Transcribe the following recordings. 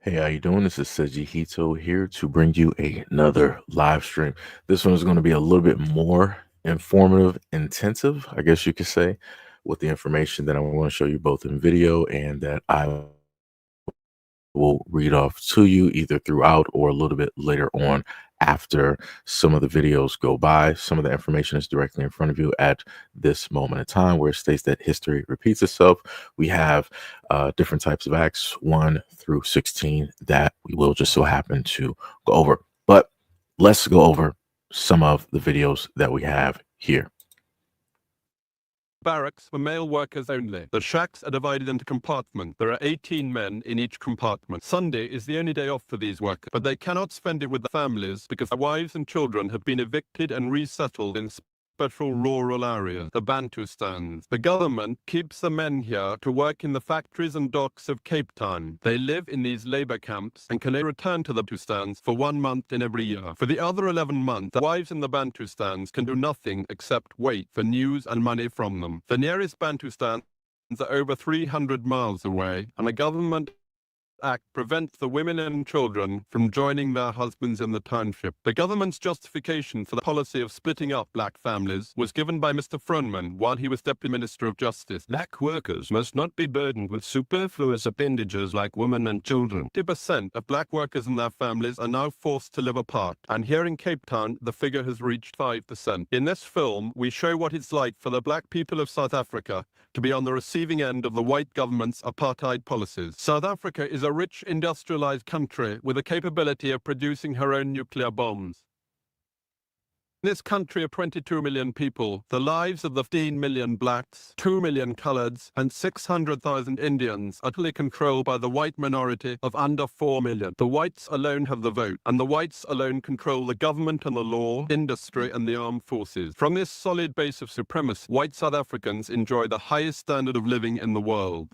Hey, how you doing? This is SEIJIHITO here to bring you another live stream. This one is going to be a little bit more informative, intensive, I guess you could say, with the information that I'm going to show you both in video and that I will read off to you either throughout or a little bit later on after some of the videos go by. Some of the information is directly in front of you at this moment in time where it states that history repeats itself. We have different types of acts 1 through 16 that we will just so happen to go over. But let's go over some of the videos that we have here. Barracks for male workers only. The shacks are divided into compartments. There are 18 men in each compartment. Sunday is the only day off for these workers, but they cannot spend it with their families because their wives and children have been evicted and resettled in special rural areas, the Bantustans. The government keeps the men here to work in the factories and docks of Cape Town. They live in these labor camps and can only return to the Bantustans for 1 month in every year. For the other 11 months, the wives in the Bantustans can do nothing except wait for news and money from them. The nearest Bantustans are over 300 miles away, and the government Act prevents the women and children from joining their husbands in the township. The government's justification for the policy of splitting up black families was given by Mr. Froneman while he was Deputy Minister of Justice. Black workers must not be burdened with superfluous appendages like women and children. 50% of black workers and their families are now forced to live apart, and here in Cape Town, the figure has reached 5%. In this film, we show what it's like for the black people of South Africa to be on the receiving end of the white government's apartheid policies. South Africa is a rich industrialized country with the capability of producing her own nuclear bombs. In this country of 22 million people, the lives of the 15 million blacks, 2 million coloreds, and 600,000 Indians are totally controlled by the white minority of under 4 million. The whites alone have the vote, and the whites alone control the government and the law, industry, and the armed forces. From this solid base of supremacy, white South Africans enjoy the highest standard of living in the world.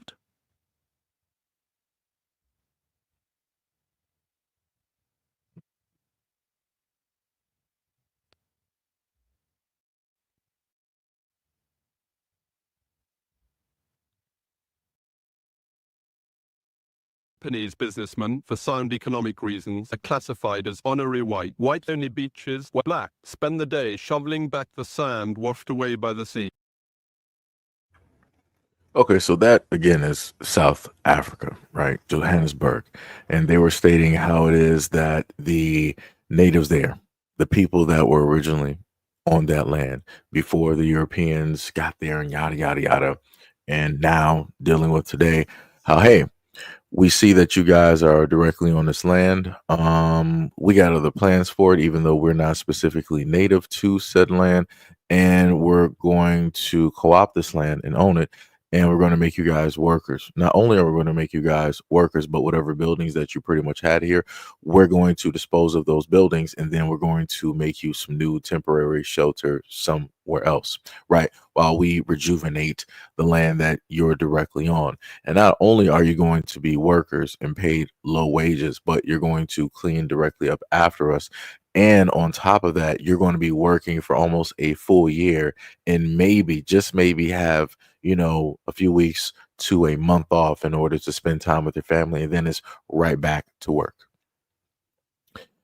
Japanese businessmen, for sound economic reasons, are classified as honorary white. White-only beaches, where black spend the day shoveling back the sand washed away by the sea. Okay, so that again is South Africa, right? Johannesburg. And they were stating how it is that the natives there, the people that were originally on that land before the Europeans got there and yada, yada, yada. And now dealing with today, how, hey, we see that you guys are directly on this land. We got other plans for it, even though we're not specifically native to said land. And we're going to co-opt this land and own it. And we're going to make you guys workers. Not only are we going to make you guys workers, but whatever buildings that you pretty much had here, we're going to dispose of those buildings. And then we're going to make you some new temporary shelter somewhere else, right? While we rejuvenate the land that you're directly on. And not only are you going to be workers and paid low wages, but you're going to clean directly up after us. And on top of that, you're going to be working for almost a full year and maybe, just maybe have, a few weeks to a month off in order to spend time with your family. And then it's right back to work.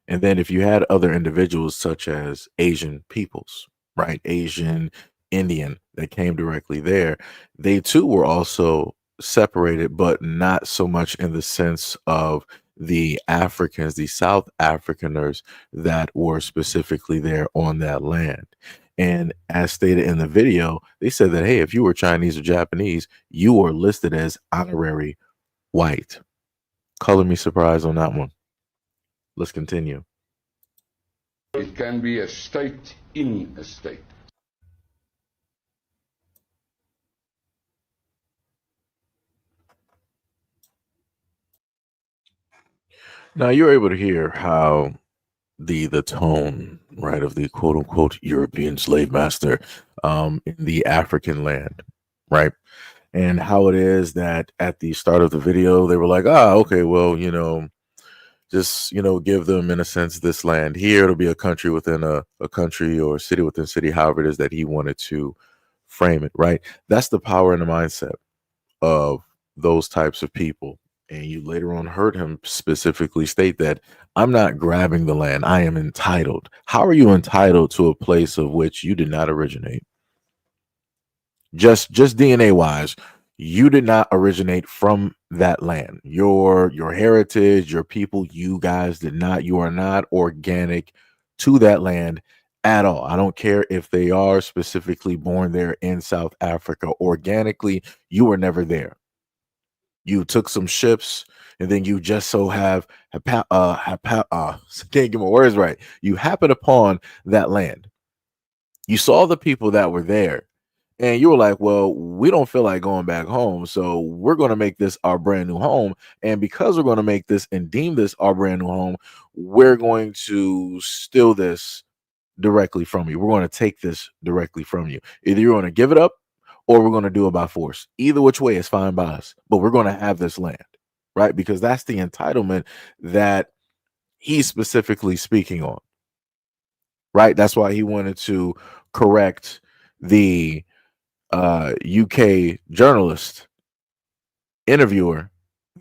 And then if you had other individuals such as Asian peoples, right? Asian, Indian that came directly there, they too were also separated, but not so much in the sense of the Africans, the South Africaners that were specifically there on that land. And as stated in the video, they said that, hey, if you were Chinese or Japanese, you were listed as honorary white. Color me surprised on that one. Let's continue. It can be a state in a state. Now you're able to hear how the tone, right, of the quote unquote European slave master in the African land, right? And how it is that at the start of the video they were like, okay, well, just give them in a sense this land here. It'll be a country within a country or city within city, however it is that he wanted to frame it, right? That's the power and the mindset of those types of people And you later on heard him specifically state that I'm not grabbing the land, I am entitled. How are you entitled to a place of which you did not originate? Just DNA wise, you did not originate from that land. Your heritage, your people, you guys did not. You are not organic to that land at all. I don't care if they are specifically born there in South Africa. Organically, you were never there. You took some ships, and then you just so can't get my words right. You happen upon that land. You saw the people that were there, and you were like, well, we don't feel like going back home, so we're going to make this our brand new home. And because we're going to make this and deem this our brand new home, we're going to steal this directly from you. We're going to take this directly from you. Either you're going to give it up or we're going to do it by force. Either which way is fine by us, but we're going to have this land, right? Because that's the entitlement that he's specifically speaking on, right? That's why he wanted to correct the UK journalist interviewer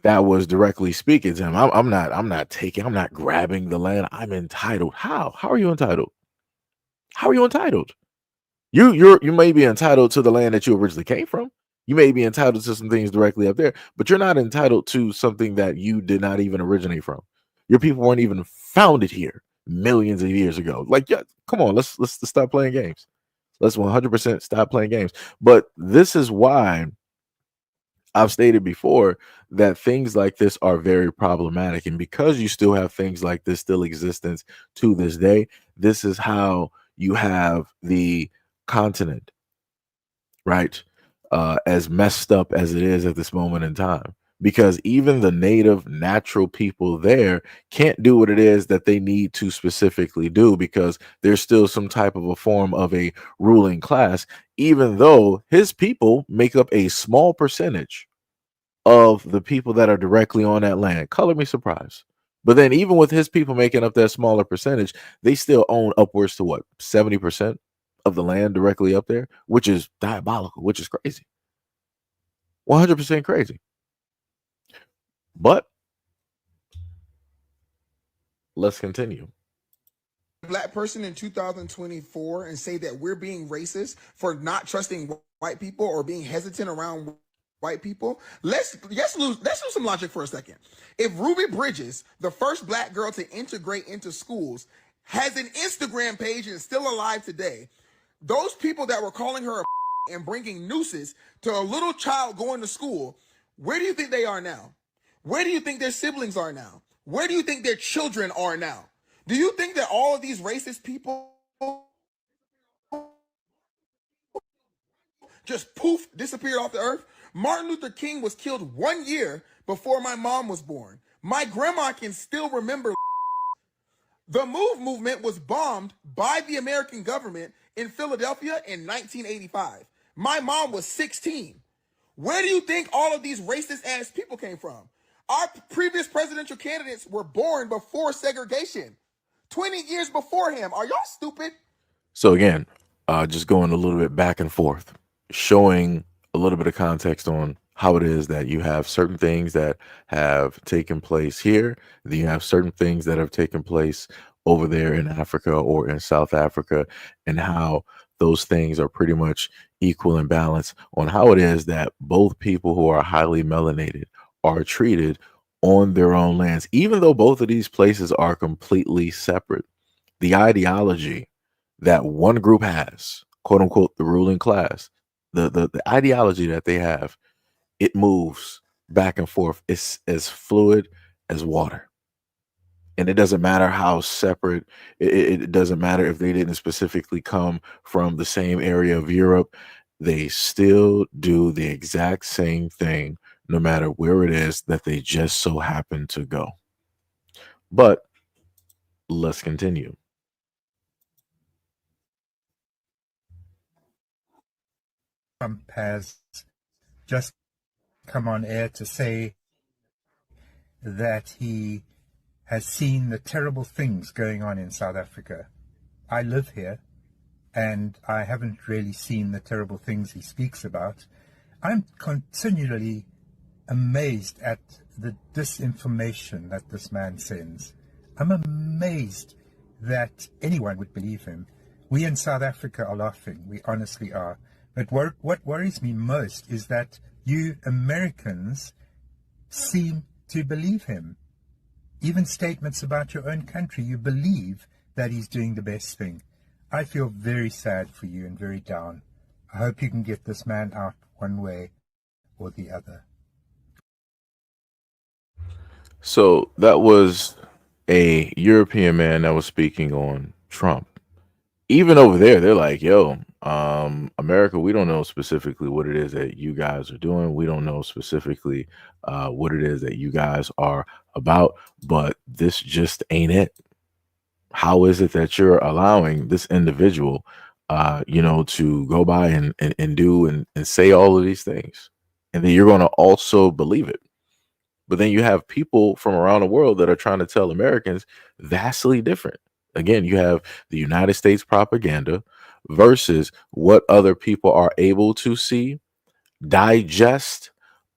that was directly speaking to him. I'm not grabbing the land. I'm entitled. How are you entitled? How are you entitled? You may be entitled to the land that you originally came from. You may be entitled to some things directly up there, but you're not entitled to something that you did not even originate from. Your people weren't even founded here millions of years ago. Like, yeah, come on, let's stop playing games. Let's 100% stop playing games. But this is why I've stated before that things like this are very problematic. And because you still have things like this still existence to this day, this is how you have the continent, right? As messed up as it is at this moment in time. Because even the native natural people there can't do what it is that they need to specifically do because there's still some type of a form of a ruling class, even though his people make up a small percentage of the people that are directly on that land. Color me surprised. But then even with his people making up that smaller percentage, they still own upwards to what, 70% of the land directly up there, which is diabolical, which is crazy. 100% crazy. But let's continue. Black person in 2024 and say that we're being racist for not trusting white people or being hesitant around white people. Let's do some logic for a second. If Ruby Bridges, the first black girl to integrate into schools, has an Instagram page and is still alive today, those people that were calling her a and bringing nooses to a little child going to school, where do you think they are now? Where do you think their siblings are now? Where do you think their children are now? Do you think that all of these racist people just poof disappeared off the earth? Martin Luther King was killed 1 year before my mom was born. My grandma can still remember. The MOVE movement was bombed by the American government in Philadelphia in 1985. My mom was 16. Where do you think all of these racist ass people came from? Our previous presidential candidates were born before segregation. 20 years before him. Are y'all stupid? So again, just going a little bit back and forth, showing a little bit of context on how it is that you have certain things that have taken place here, then you have certain things that have taken place over there in Africa or in South Africa, and how those things are pretty much equal and balanced on how it is that both people who are highly melanated are treated on their own lands, even though both of these places are completely separate. The ideology that one group has, quote unquote, the ruling class, the ideology that they have, it moves back and forth. It's as fluid as water. And it doesn't matter how separate, it doesn't matter if they didn't specifically come from the same area of Europe. They still do the exact same thing, no matter where it is that they just so happen to go. But let's continue. Trump has just come on air to say that he has seen the terrible things going on in South Africa. I live here, and I haven't really seen the terrible things he speaks about. I'm continually amazed at the disinformation that this man sends. I'm amazed that anyone would believe him. We in South Africa are laughing. We honestly are. But what worries me most is that you Americans seem to believe him. Even statements about your own country, you believe that he's doing the best thing. I feel very sad for you and very down. I hope you can get this man out one way or the other. So that was a European man that was speaking on Trump. Even over there, they're like, yo, America, we don't know specifically what it is that you guys are doing. We don't know specifically what it is that you guys are about, but this just ain't it. How is it that you're allowing this individual, to go by and do and say all of these things? And then you're going to also believe it. But then you have people from around the world that are trying to tell Americans vastly different. Again, you have the United States propaganda versus what other people are able to see, digest,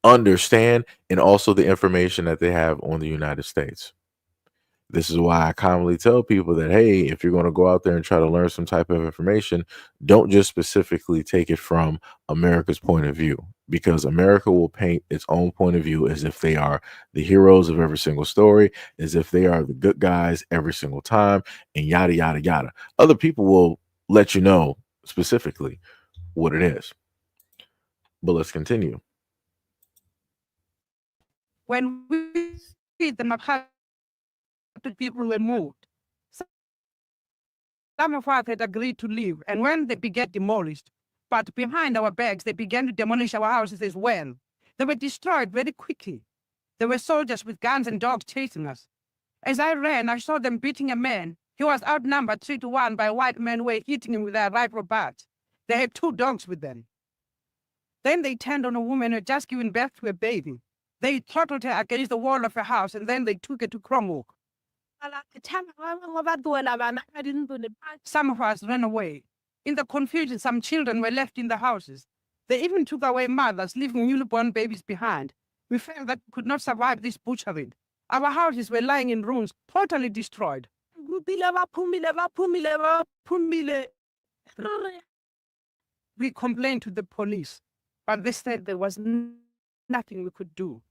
understand, and also the information that they have on the United States. This is why I commonly tell people that, hey, if you're going to go out there and try to learn some type of information, don't just specifically take it from America's point of view, because America will paint its own point of view as if they are the heroes of every single story, as if they are the good guys every single time, and yada, yada, yada. Other people will let you know specifically what it is. But let's continue. When we the Makati people were moved, some of us had agreed to leave, and when they began demolished, but behind our backs, they began to demolish our houses as well. They were destroyed very quickly. There were soldiers with guns and dogs chasing us. As I ran, I saw them beating a man. He was outnumbered 3-1 by white men who were hitting him with their rifle butts. They had 2 dogs with them. Then they turned on a woman who had just given birth to a baby. They throttled her against the wall of a house, and then they took her to Cromwell. Some of us ran away. In the confusion, some children were left in the houses. They even took away mothers, leaving newborn babies behind. We felt that we could not survive this butchery. Our houses were lying in ruins, totally destroyed. We complained to the police, but they said there was nothing we could do.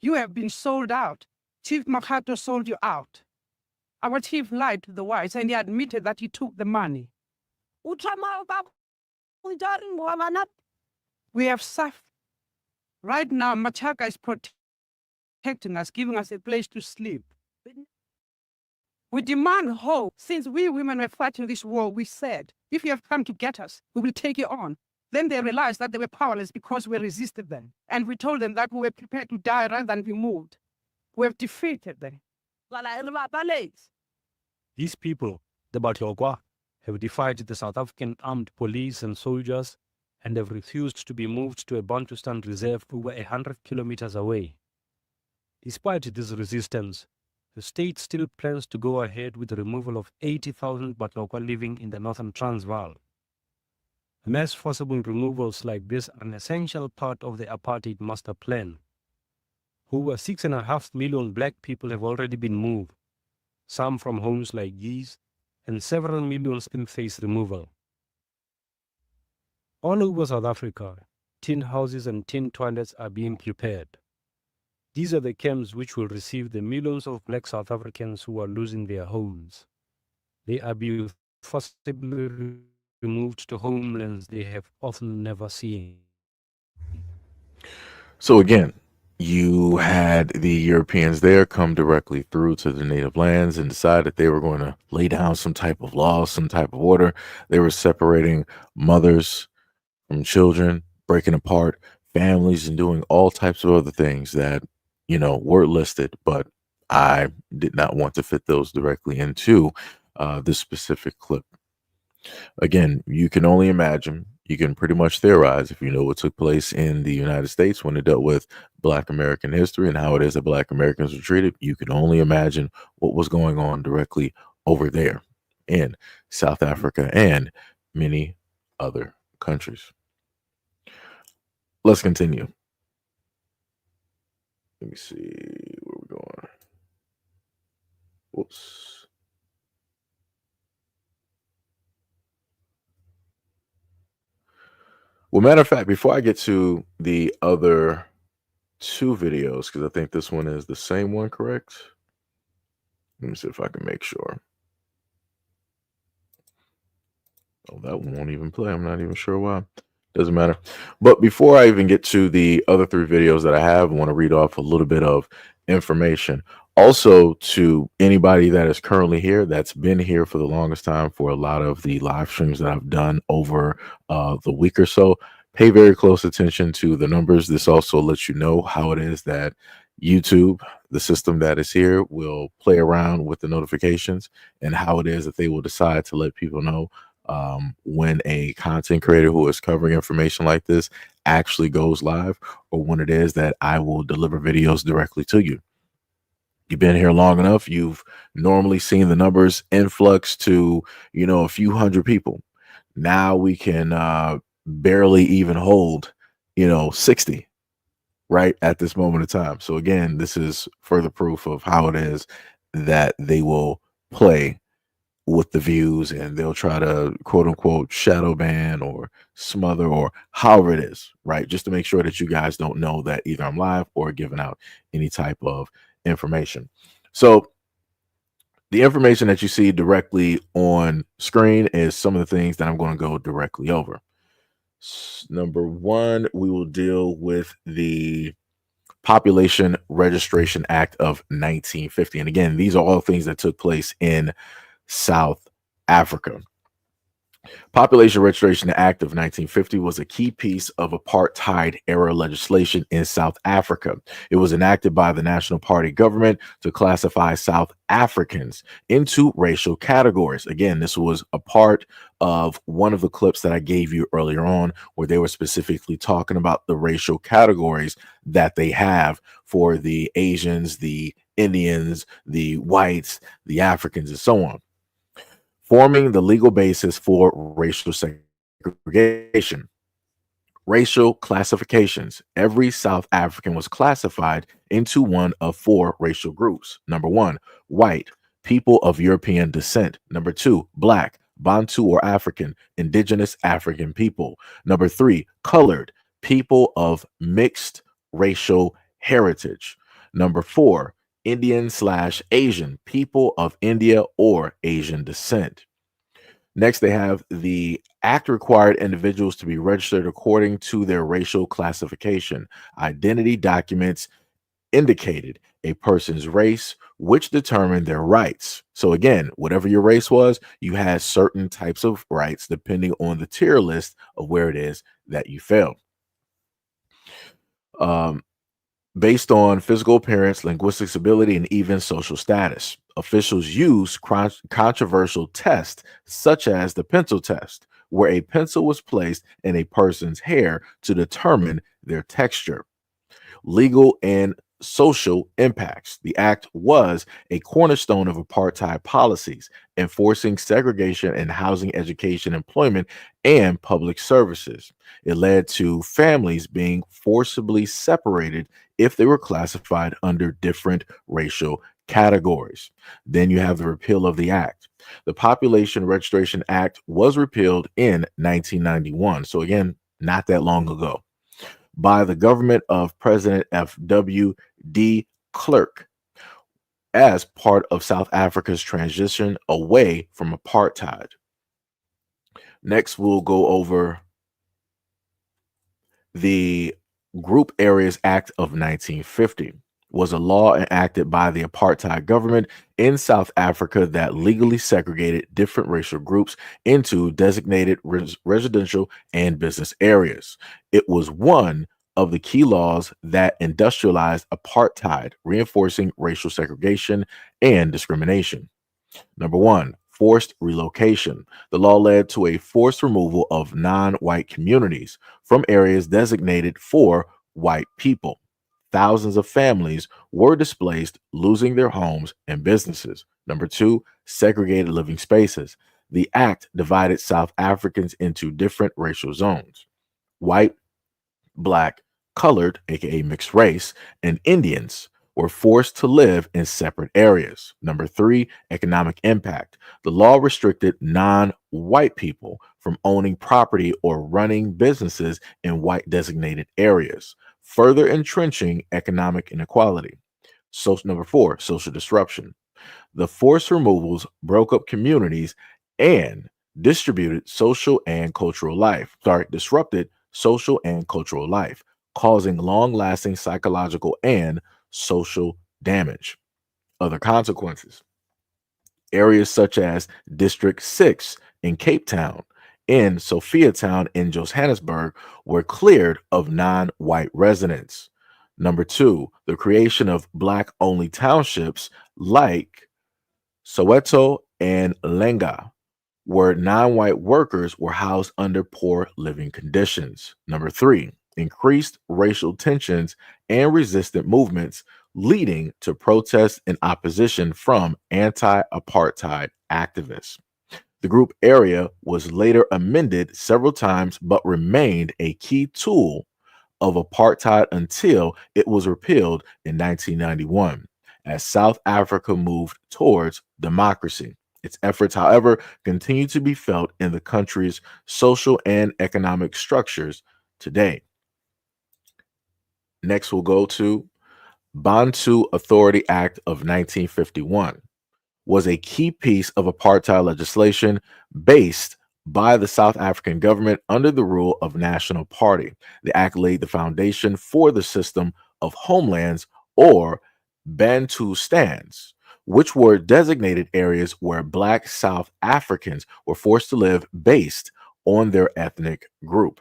You have been sold out. Chief Makato sold you out. Our chief lied to the whites, and he admitted that he took the money. We have suffered. Right now, Machaka is protecting us, giving us a place to sleep. We demand hope. Since we women were fighting this war, we said, if you have come to get us, we will take you on. Then they realized that they were powerless because we resisted them. And we told them that we were prepared to die rather than be moved. We have defeated them. These people, the Batogwa, have defied the South African armed police and soldiers and have refused to be moved to a Bantustan reserve over 100 kilometers away. Despite this resistance, the state still plans to go ahead with the removal of 80,000 Batogwa living in the northern Transvaal. Mass forcible removals like this are an essential part of the apartheid master plan. Over 6.5 million black people have already been moved, some from homes like these, and several million still face removal. All over South Africa, tin houses and tin toilets are being prepared. These are the camps which will receive the millions of black South Africans who are losing their homes. They are being forcibly removed to homelands they have often never seen. So again, you had the Europeans there come directly through to the native lands and decide that they were going to lay down some type of law, some type of order. They were separating mothers from children, breaking apart families, and doing all types of other things that, were listed, but I did not want to fit those directly into this specific clip. Again, you can only imagine, you can pretty much theorize if you know what took place in the United States when it dealt with Black American history and how it is that Black Americans were treated. You can only imagine what was going on directly over there in South Africa and many other countries. Let's continue. Let me see where we're going. Whoops. Well, matter of fact, before I get to the other two videos, because I think this one is the same one, correct? Let me see if I can make sure. Oh, that one won't even play. I'm not even sure why. Doesn't matter. But before I even get to the other three videos that I have, I want to read off a little bit of information. Also, to anybody that is currently here, that's been here for the longest time for a lot of the live streams that I've done over the week or so, pay very close attention to the numbers. This also lets you know how it is that YouTube, the system that is here, will play around with the notifications and how it is that they will decide to let people know when a content creator who is covering information like this actually goes live, or when it is that I will deliver videos directly to you. You've been here long enough. You've normally seen the numbers influx to, a few hundred people. Now we can barely even hold, 60 right at this moment of time. So again, this is further proof of how it is that they will play with the views, and they'll try to quote unquote shadow ban or smother or however it is, right? Just to make sure that you guys don't know that either I'm live or giving out any type of information. So the information that you see directly on screen is some of the things that I'm going to go directly over. Number one, we will deal with the Population Registration Act of 1950. And again, these are all things that took place in South Africa. Population Registration Act of 1950 was a key piece of apartheid era legislation in South Africa. It was enacted by the National Party government to classify South Africans into racial categories. Again, this was a part of one of the clips that I gave you earlier on, where they were specifically talking about the racial categories that they have for the Asians, the Indians, the whites, the Africans, and so on, forming the legal basis for racial segregation. Racial classifications. Every South African was classified into one of four racial groups. Number one, white, people of European descent. Number two, black, Bantu or African, indigenous African people. Number three, colored, people of mixed racial heritage. Number four, Indian/Asian, people of India or Asian descent. Next, they have the act required individuals to be registered according to their racial classification. Identity documents indicated a person's race, which determined their rights. So again, whatever your race was, you had certain types of rights depending on the tier list of where it is that you fell. Based on physical appearance, linguistic ability, and even social status. Officials use controversial tests such as the pencil test, where a pencil was placed in a person's hair to determine their texture. Legal and social impacts. The act was a cornerstone of apartheid policies, enforcing segregation in housing, education, employment, and public services. It led to families being forcibly separated if they were classified under different racial categories. Then you have the repeal of the act. The Population Registration Act was repealed in 1991. So again, not that long ago, by the government of President F.W. de Klerk as part of South Africa's transition away from apartheid. Next, we'll go over the Group Areas Act of 1950. Was a law enacted by the apartheid government in South Africa that legally segregated different racial groups into designated residential and business areas. It was one of the key laws that industrialized apartheid, reinforcing racial segregation and discrimination. Number one, forced relocation. The law led to a forced removal of non-white communities from areas designated for white people. Thousands of families were displaced, losing their homes and businesses. Number two, segregated living spaces. The act divided South Africans into different racial zones: white, black, colored, aka mixed race, and Indians were forced to live in separate areas. Number three, economic impact. The law restricted non white people from owning property or running businesses in white designated areas, further entrenching economic inequality. So, number four, social disruption. The forced removals broke up communities and distributed social and cultural life. Sorry, disrupted social and cultural life, causing long lasting psychological and social damage. Other consequences. Areas such as District 6 in Cape Town and Sophiatown in Johannesburg were cleared of non white residents. Number two, the creation of black only townships like Soweto and Lenga, where non white workers were housed under poor living conditions. Number three, increased racial tensions and resistant movements, leading to protests and opposition from anti apartheid activists. The group area was later amended several times but remained a key tool of apartheid until it was repealed in 1991 as South Africa moved towards democracy. Its efforts, however, continue to be felt in the country's social and economic structures today. Next, we'll go to Bantu Authority Act of 1951 was a key piece of apartheid legislation based by the South African government under the rule of National Party. The act laid the foundation for the system of homelands or Bantustans, which were designated areas where Black South Africans were forced to live based on their ethnic group.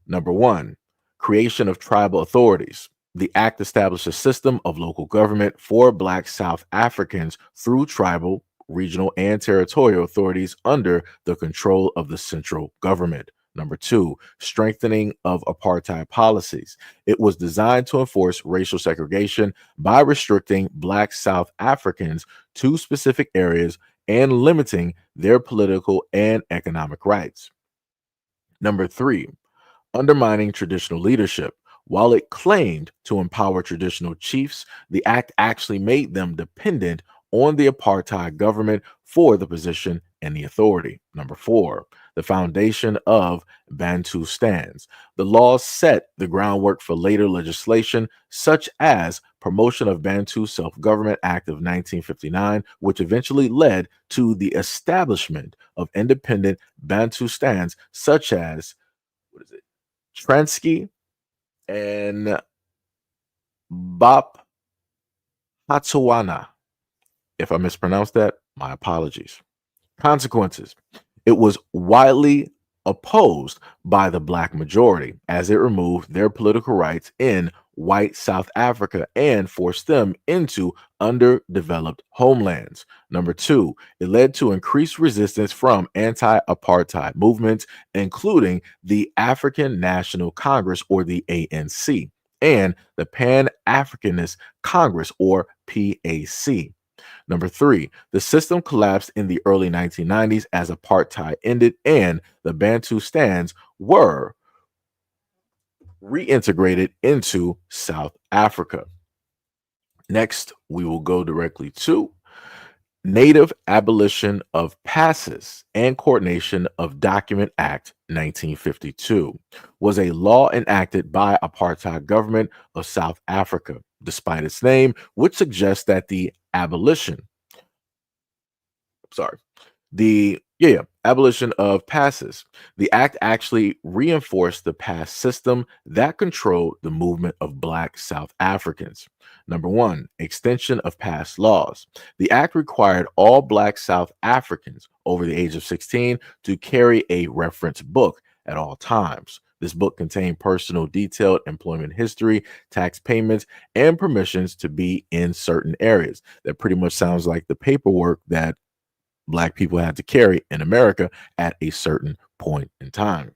Number one, creation of tribal authorities. The act established a system of local government for Black South Africans through tribal, regional, and territorial authorities under the control of the central government. Number two, strengthening of apartheid policies. It was designed to enforce racial segregation by restricting Black South Africans to specific areas and limiting their political and economic rights. Number three, undermining traditional leadership. While it claimed to empower traditional chiefs, the act actually made them dependent on the apartheid government for the position and the authority. Number four, the foundation of Bantustans. The laws set the groundwork for later legislation, such as Promotion of Bantu Self-Government Act of 1959, which eventually led to the establishment of independent Bantustans, such as Transky and Bop Hatsuana. If I mispronounced that, my apologies. Consequences. It was widely opposed by the Black majority as it removed their political rights in white South Africa and forced them into underdeveloped homelands. Number two, it led to increased resistance from anti-apartheid movements, including the African National Congress or the ANC and the Pan-Africanist Congress or PAC. Number three, the system collapsed in the early 1990s as apartheid ended and the Bantustans were reintegrated into South Africa. Next, we will go directly to Native Abolition of Passes and Coordination of Document Act 1952 was a law enacted by apartheid government of South Africa, despite its name, which suggests that the abolition abolition of passes. The act actually reinforced the pass system that controlled the movement of Black South Africans. Number one, extension of pass laws. The act required all Black South Africans over the age of 16 to carry a reference book at all times. This book contained personal detailed employment history, tax payments, and permissions to be in certain areas. That pretty much sounds like the paperwork that Black people had to carry in America at a certain point in time.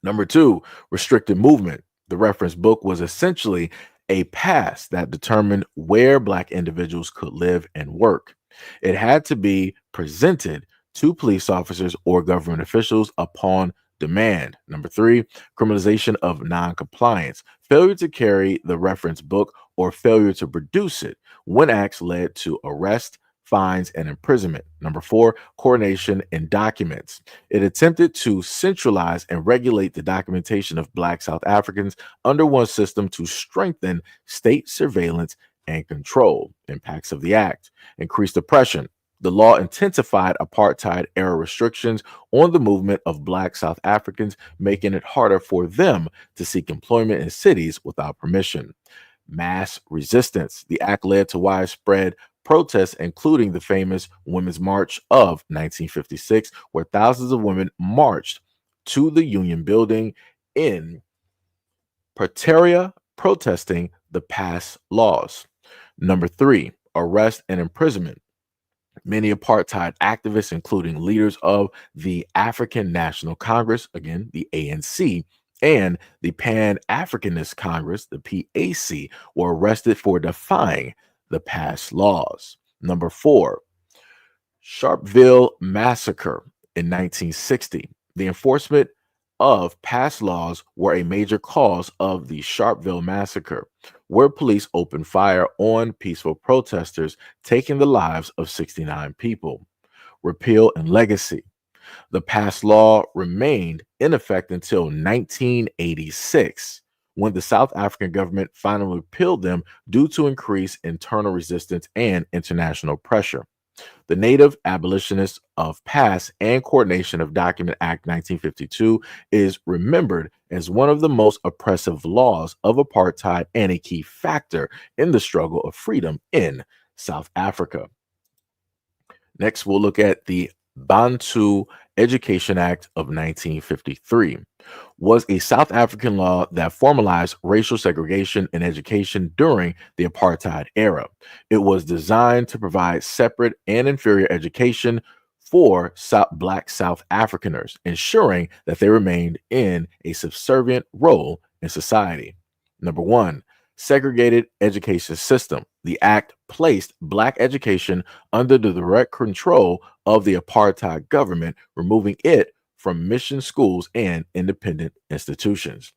Number two, restricted movement. The reference book was essentially a pass that determined where Black individuals could live and work. It had to be presented to police officers or government officials upon demand. Number 3, criminalization of non-compliance, failure to carry the reference book or failure to produce it when acts led to arrest, fines, and imprisonment. Number 4, coordination in documents. It attempted to centralize and regulate the documentation of Black South Africans under one system to strengthen state surveillance and control. Impacts of the act: increased oppression. The law intensified apartheid era restrictions on the movement of Black South Africans, making it harder for them to seek employment in cities without permission. Mass resistance. The act led to widespread protests, including the famous Women's March of 1956, where thousands of women marched to the Union Building in Pretoria, protesting the past laws. Number 3, arrest and imprisonment. Many apartheid activists, including leaders of the African National Congress, again, the ANC, and the Pan-Africanist Congress, the PAC, were arrested for defying the past laws. Number 4, Sharpeville Massacre in 1960. The enforcement of past laws were a major cause of the Sharpeville Massacre, where police opened fire on peaceful protesters, taking the lives of 69 people. Repeal and legacy. The past law remained in effect until 1986, when the South African government finally repealed them due to increased internal resistance and international pressure. The Native Abolitionists of Past and Coordination of Document Act 1952 is remembered as one of the most oppressive laws of apartheid and a key factor in the struggle of freedom in South Africa. Next, we'll look at the Bantu Education Act of 1953. Was a South African law that formalized racial segregation in education during the apartheid era. It was designed to provide separate and inferior education for Black South Afrikaners, ensuring that they remained in a subservient role in society. Number 1, segregated education system. The act placed Black education under the direct control of the apartheid government, removing it from mission schools and independent institutions.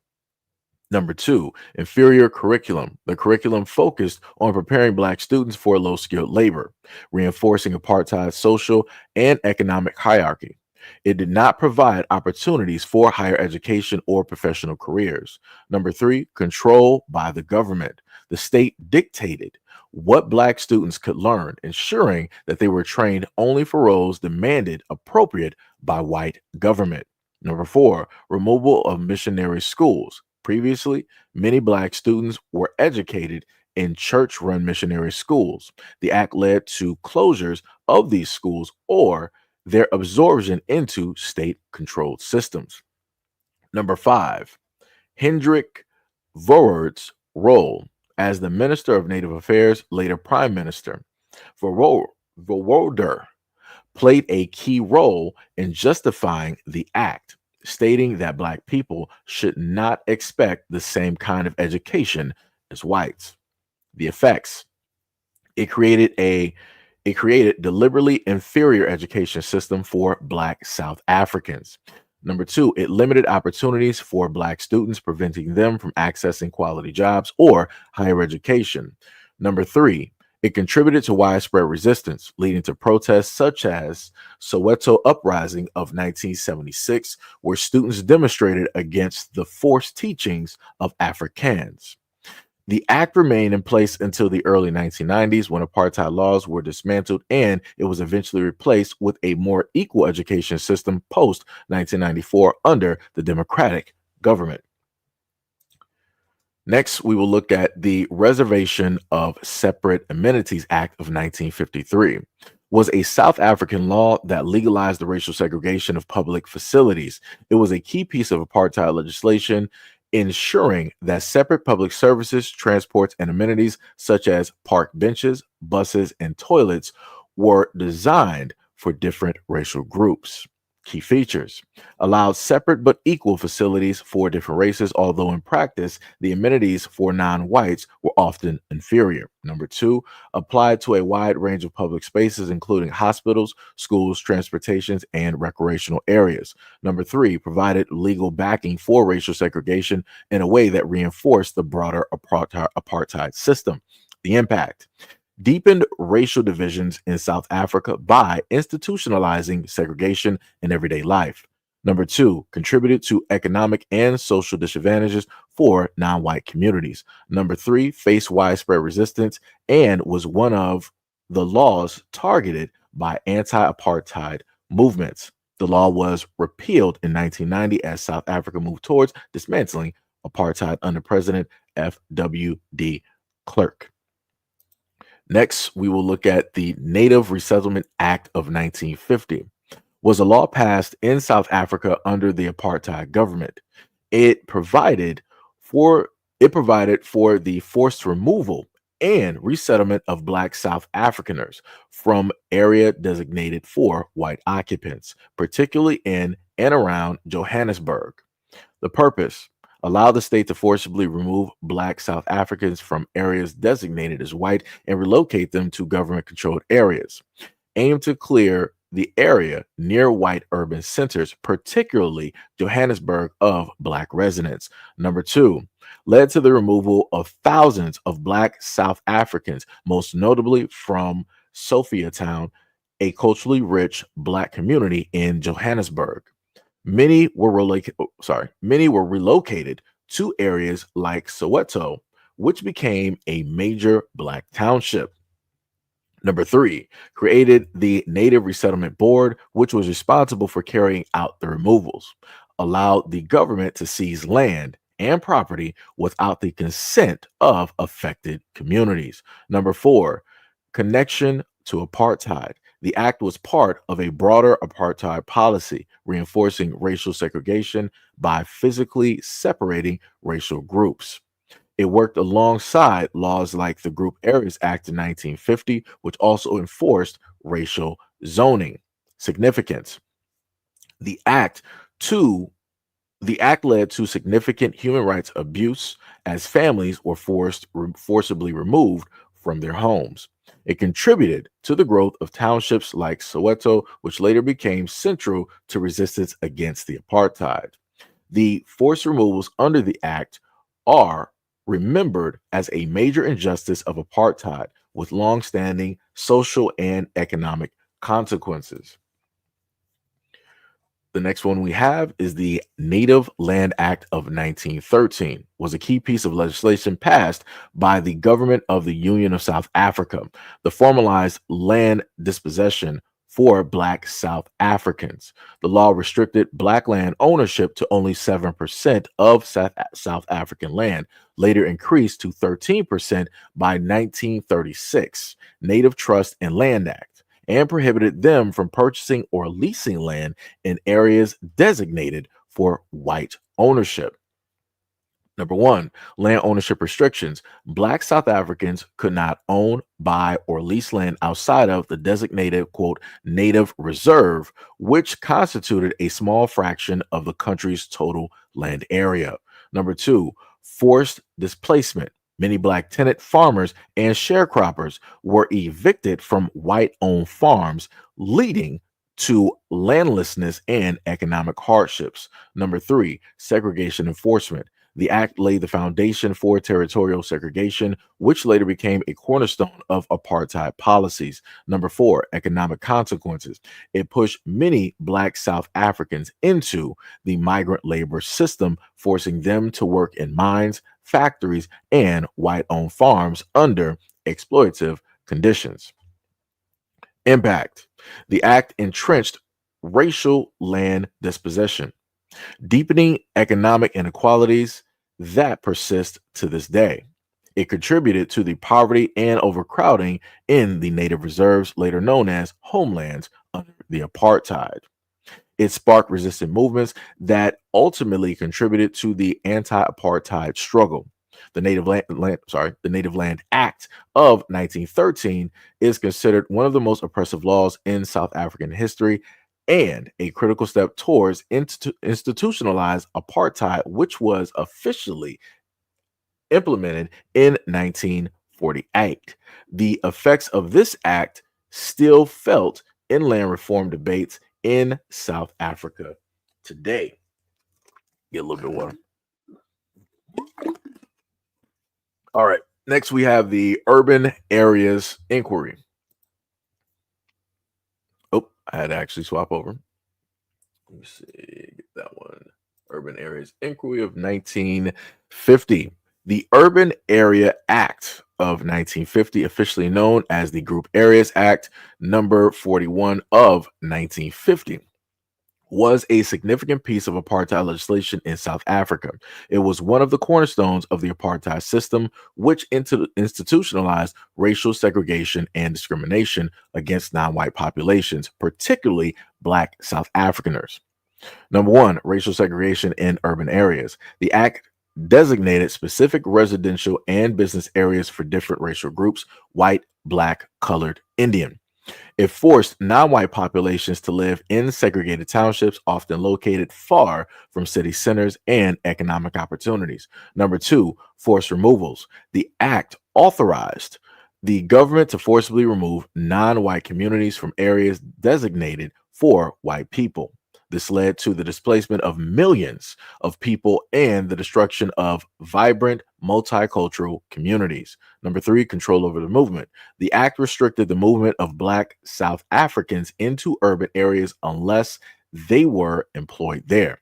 Number 2, inferior curriculum. The curriculum focused on preparing Black students for low-skilled labor, reinforcing apartheid's social and economic hierarchy. It did not provide opportunities for higher education or professional careers. Number 3, control by the government. The state dictated what Black students could learn, ensuring that they were trained only for roles demanded appropriate by white government. Number 4, removal of missionary schools. Previously, many Black students were educated in church-run missionary schools. The act led to closures of these schools or their absorption into state-controlled systems. Number 5, Hendrik Verwoerd's role as the Minister of Native Affairs, later Prime Minister. Verwoerder played a key role in justifying the act, stating that Black people should not expect the same kind of education as whites. The effects: it created deliberately inferior education system for Black South Africans. Number 2, it limited opportunities for Black students, preventing them from accessing quality jobs or higher education. Number 3, it contributed to widespread resistance, leading to protests such as Soweto Uprising of 1976, where students demonstrated against the forced teachings of Afrikaans. The act remained in place until the early 1990s, when apartheid laws were dismantled, and it was eventually replaced with a more equal education system post 1994 under the democratic government. Next, we will look at the Reservation of Separate Amenities Act of 1953. Was a South African law that legalized the racial segregation of public facilities. It was a key piece of apartheid legislation, ensuring that separate public services, transports, and amenities such as park benches, buses, and toilets were designed for different racial groups. Key features: allowed separate but equal facilities for different races, although in practice, the amenities for non whites were often inferior. Number two, applied to a wide range of public spaces, including hospitals, schools, transportations, and recreational areas. Number three, provided legal backing for racial segregation in a way that reinforced the broader apartheid system. The impact: deepened racial divisions in South Africa by institutionalizing segregation in everyday life. Number two, contributed to economic and social disadvantages for non white communities. Number three, faced widespread resistance and was one of the laws targeted by anti apartheid movements. The law was repealed in 1990 as South Africa moved towards dismantling apartheid under President F.W.D. Klerk. Next, we will look at the Native Resettlement Act of 1950. Was a law passed in South Africa under the apartheid government. It provided for the forced removal and resettlement of Black South Afrikaners from area designated for white occupants, particularly in and around Johannesburg. The purpose: allow the state to forcibly remove Black South Africans from areas designated as white and relocate them to government controlled areas. Aim to clear the area near white urban centers, particularly Johannesburg, of Black residents. Number two, led to the removal of thousands of Black South Africans, most notably from Sophiatown, a culturally rich Black community in Johannesburg. Many were relocated to areas like Soweto, which became a major Black township. Number three, created the Native Resettlement Board, which was responsible for carrying out the removals, allowed the government to seize land and property without the consent of affected communities. Number four, connection to apartheid. The act was part of a broader apartheid policy, reinforcing racial segregation by physically separating racial groups. It worked alongside laws like the Group Areas Act in 1950, which also enforced racial zoning. Significance: the act to the act led to significant human rights abuse as families were forcibly removed from their homes. It contributed to the growth of townships like Soweto, which later became central to resistance against the apartheid. The forced removals under the act are remembered as a major injustice of apartheid with long-standing social and economic consequences. The next one we have is the Native Land Act of 1913, was a key piece of legislation passed by the government of the Union of South Africa. The formalized land dispossession for Black South Africans. The law restricted Black land ownership to only 7% of South African land, later increased to 13% by 1936, Native Trust and Land Act, and prohibited them from purchasing or leasing land in areas designated for white ownership. Number one, land ownership restrictions. Black South Africans could not own, buy, or lease land outside of the designated, quote, native reserve, which constituted a small fraction of the country's total land area. Number two, forced displacement. Many Black tenant farmers and sharecroppers were evicted from white-owned farms, leading to landlessness and economic hardships. Number three, segregation enforcement. The act laid the foundation for territorial segregation, which later became a cornerstone of apartheid policies. Number four, economic consequences. It pushed many Black South Africans into the migrant labor system, forcing them to work in mines, factories, and white-owned farms under exploitative conditions. Impact. The act entrenched racial land dispossession, deepening economic inequalities that persist to this day. It contributed to the poverty and overcrowding in the native reserves, later known as homelands, under the apartheid. It sparked resistant movements that ultimately contributed to the anti-apartheid struggle. The Native Land Act of 1913 is considered one of the most oppressive laws in South African history, and a critical step towards institutionalized apartheid, which was officially implemented in 1948. The effects of this act still felt in land reform debates in South Africa today. Get a little bit of water. All right. Next, we have the urban areas inquiry. Oh, I had to actually swap over. Let me see. Get that one. Urban areas inquiry of 1950. The Urban Area Act of 1950, officially known as the Group Areas Act number 41 of 1950, was a significant piece of apartheid legislation in South Africa. It was one of the cornerstones of the apartheid system, which institutionalized racial segregation and discrimination against non-white populations, particularly Black South Afrikaners. Number one, racial segregation in urban areas. The act designated specific residential and business areas for different racial groups: white, Black, colored, Indian. It forced non-white populations to live in segregated townships, often located far from city centers and economic opportunities. Number two, forced removals. The act authorized the government to forcibly remove non-white communities from areas designated for white people. This led to the displacement of millions of people and the destruction of vibrant multicultural communities. Number three, control over the movement. The act restricted the movement of Black South Africans into urban areas unless they were employed there.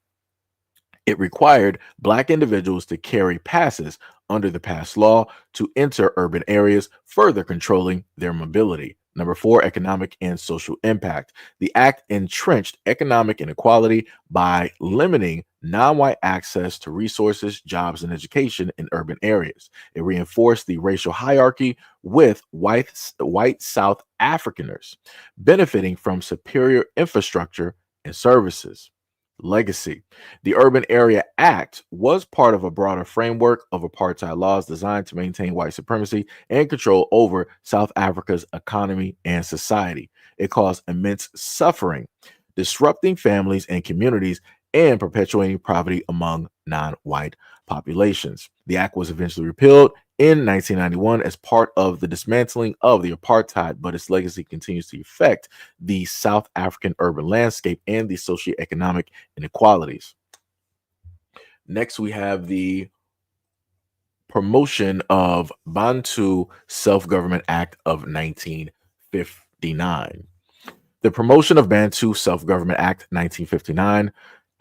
It required Black individuals to carry passes under the pass law to enter urban areas, further controlling their mobility. Number four, economic and social impact. The act entrenched economic inequality by limiting non-white access to resources, jobs, and education in urban areas. It reinforced the racial hierarchy, with white South Afrikaners benefiting from superior infrastructure and services. Legacy. The Urban Area Act was part of a broader framework of apartheid laws designed to maintain white supremacy and control over South Africa's economy and society. It caused immense suffering, disrupting families and communities and perpetuating poverty among non-white populations. The act was eventually repealed in 1991 as part of the dismantling of the apartheid, but its legacy continues to affect the South African urban landscape and the socioeconomic inequalities. Next, we have the Promotion of Bantu Self-Government Act of 1959. The Promotion of Bantu Self-Government Act 1959,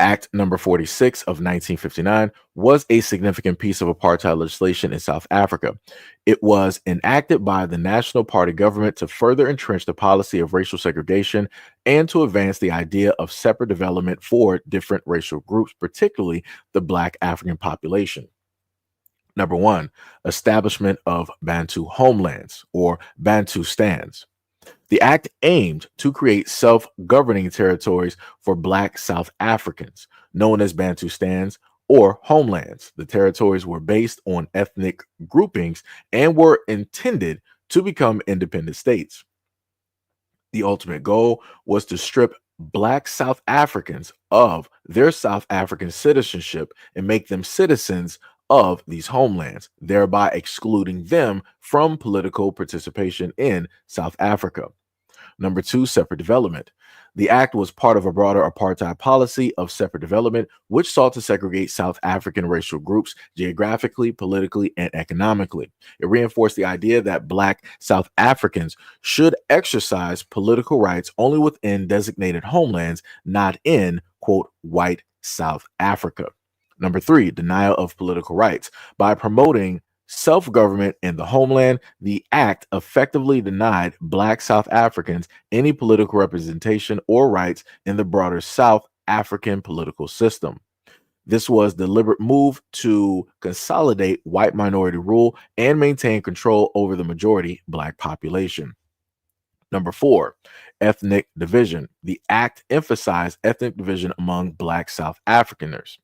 Act number 46 of 1959, was a significant piece of apartheid legislation in South Africa. It was enacted by the National Party government to further entrench the policy of racial segregation and to advance the idea of separate development for different racial groups, particularly the Black African population. Number one, establishment of Bantu homelands or Bantu stands. The act aimed to create self-governing territories for Black South Africans, known as Bantu stands or homelands. The territories were based on ethnic groupings and were intended to become independent states. The ultimate goal was to strip Black South Africans of their South African citizenship and make them citizens of these homelands, thereby excluding them from political participation in South Africa. Number two, separate development. The act was part of a broader apartheid policy of separate development, which sought to segregate South African racial groups geographically, politically, and economically. It reinforced the idea that Black South Africans should exercise political rights only within designated homelands, not in, quote, white South Africa. Number three, denial of political rights. By promoting self-government in the homeland, the act effectively denied Black South Africans any political representation or rights in the broader South African political system. This was a deliberate move to consolidate white minority rule and maintain control over the majority Black population. Number four, ethnic division. The act emphasized ethnic division among Black South Afrikaners,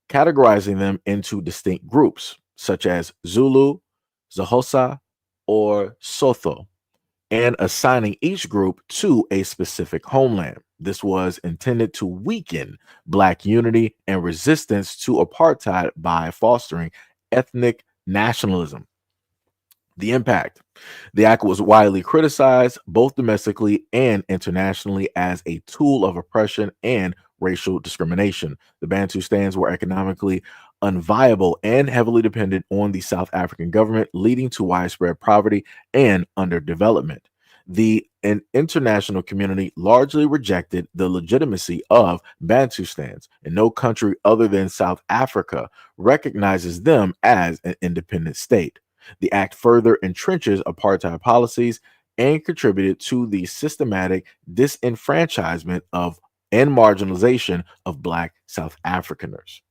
categorizing them into distinct groups such as Zulu, Xhosa, or Sotho, and assigning each group to a specific homeland. This was intended to weaken Black unity and resistance to apartheid by fostering ethnic nationalism. The impact. The act was widely criticized, both domestically and internationally, as a tool of oppression and racial discrimination. The Bantustans were economically unviable and heavily dependent on the South African government, leading to widespread poverty and underdevelopment. The international community largely rejected the legitimacy of Bantustans, and no country other than South Africa recognizes them as an independent state. The act further entrenches apartheid policies and contributed to the systematic disenfranchisement of and marginalization of Black South Africaners.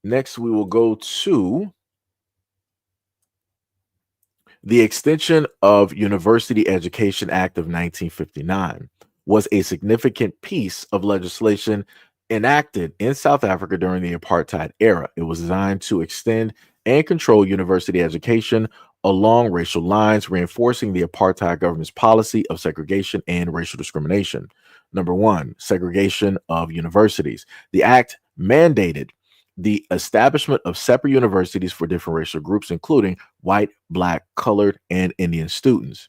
Next, we will go to the Extension of University Education Act of 1959 was a significant piece of legislation enacted in South Africa during the apartheid era. It was designed to extend and control university education along racial lines, reinforcing the apartheid government's policy of segregation and racial discrimination. Number one, segregation of universities. The act mandated the establishment of separate universities for different racial groups, including white, Black, colored, and Indian students.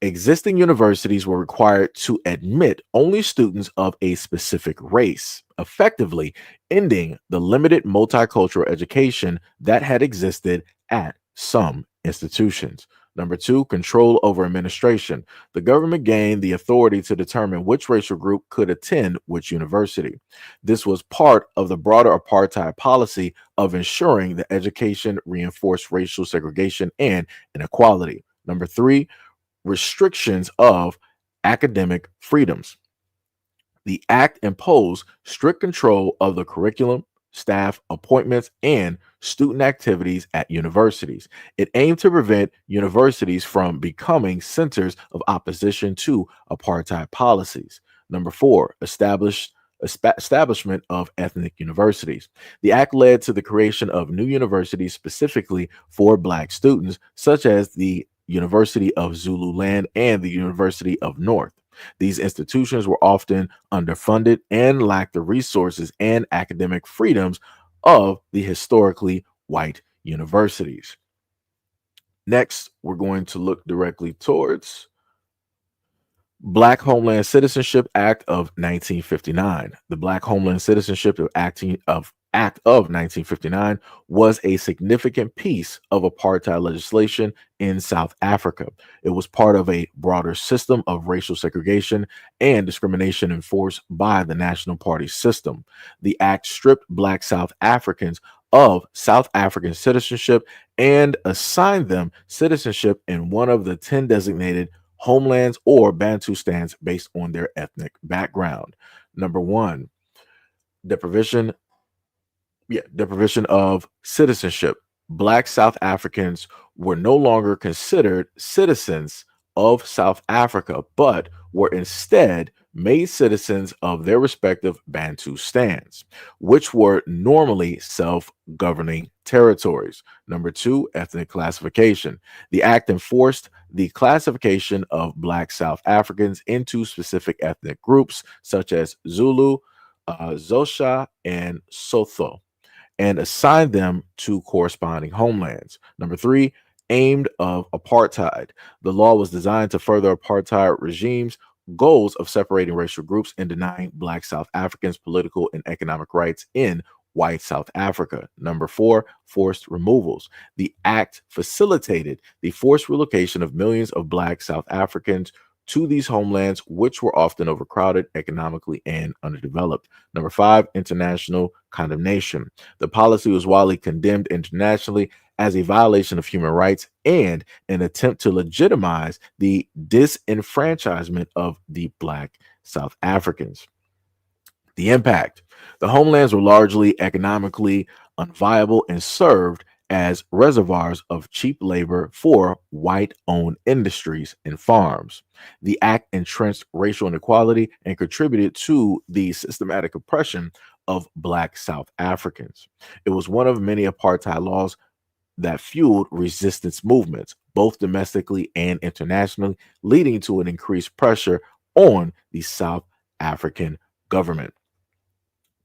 Existing universities were required to admit only students of a specific race, effectively ending the limited multicultural education that had existed at some institutions. Number two, control over administration. The government gained the authority to determine which racial group could attend which university. This was part of the broader apartheid policy of ensuring that education reinforced racial segregation and inequality. Number three, restrictions of academic freedoms. The act imposed strict control of the curriculum, staff appointments, and student activities at universities. It aimed to prevent universities from becoming centers of opposition to apartheid policies. Number four, establishment of ethnic universities. The act led to the creation of new universities specifically for Black students, such as the University of Zululand and the University of North. These institutions were often underfunded and lacked the resources and academic freedoms of the historically white universities. Next, we're going to look directly towards Black Homeland Citizenship Act of 1959. The Black Homeland Citizenship Act of 1959 was a significant piece of apartheid legislation in South Africa. It was part of a broader system of racial segregation and discrimination enforced by the National Party system. The act stripped Black South Africans of South African citizenship and assigned them citizenship in one of the 10 designated homelands or Bantustans based on their ethnic background. Number one, deprivation of citizenship. Black South Africans were no longer considered citizens of South Africa, but were instead made citizens of their respective Bantustans, which were normally self-governing territories. Number two, ethnic classification. The act enforced the classification of Black South Africans into specific ethnic groups such as Zulu, Xhosa, and Sotho, and assigned them to corresponding homelands. Number three, aimed of apartheid. The law was designed to further apartheid regime's goals of separating racial groups and denying Black South Africans political and economic rights in white South Africa. Number four, forced removals. The act facilitated the forced relocation of millions of Black South Africans to these homelands, which were often overcrowded economically and underdeveloped. Number five, international condemnation. The policy was widely condemned internationally as a violation of human rights and an attempt to legitimize the disenfranchisement of the Black South Africans. The impact. The homelands were largely economically unviable and served as reservoirs of cheap labor for white-owned industries and farms. The act entrenched racial inequality and contributed to the systematic oppression of Black South Africans. It was one of many apartheid laws that fueled resistance movements, both domestically and internationally, leading to an increased pressure on the South African government.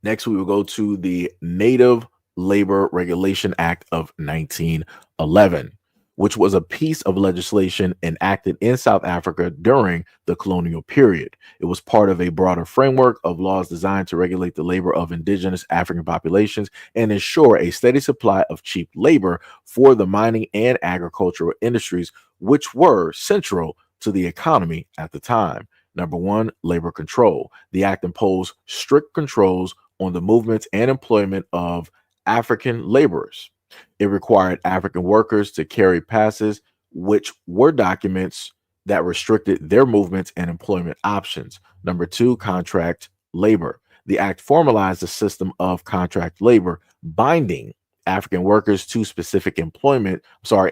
Next, we will go to the Native Labor Regulation Act of 1911, which was a piece of legislation enacted in South Africa during the colonial period. It was part of a broader framework of laws designed to regulate the labor of indigenous African populations and ensure a steady supply of cheap labor for the mining and agricultural industries, which were central to the economy at the time. Number one, labor control. The act imposed strict controls on the movements and employment of African laborers. It required African workers to carry passes, which were documents that restricted their movements and employment options. Number two, contract labor. The act formalized the system of contract labor, binding African workers to specific employers for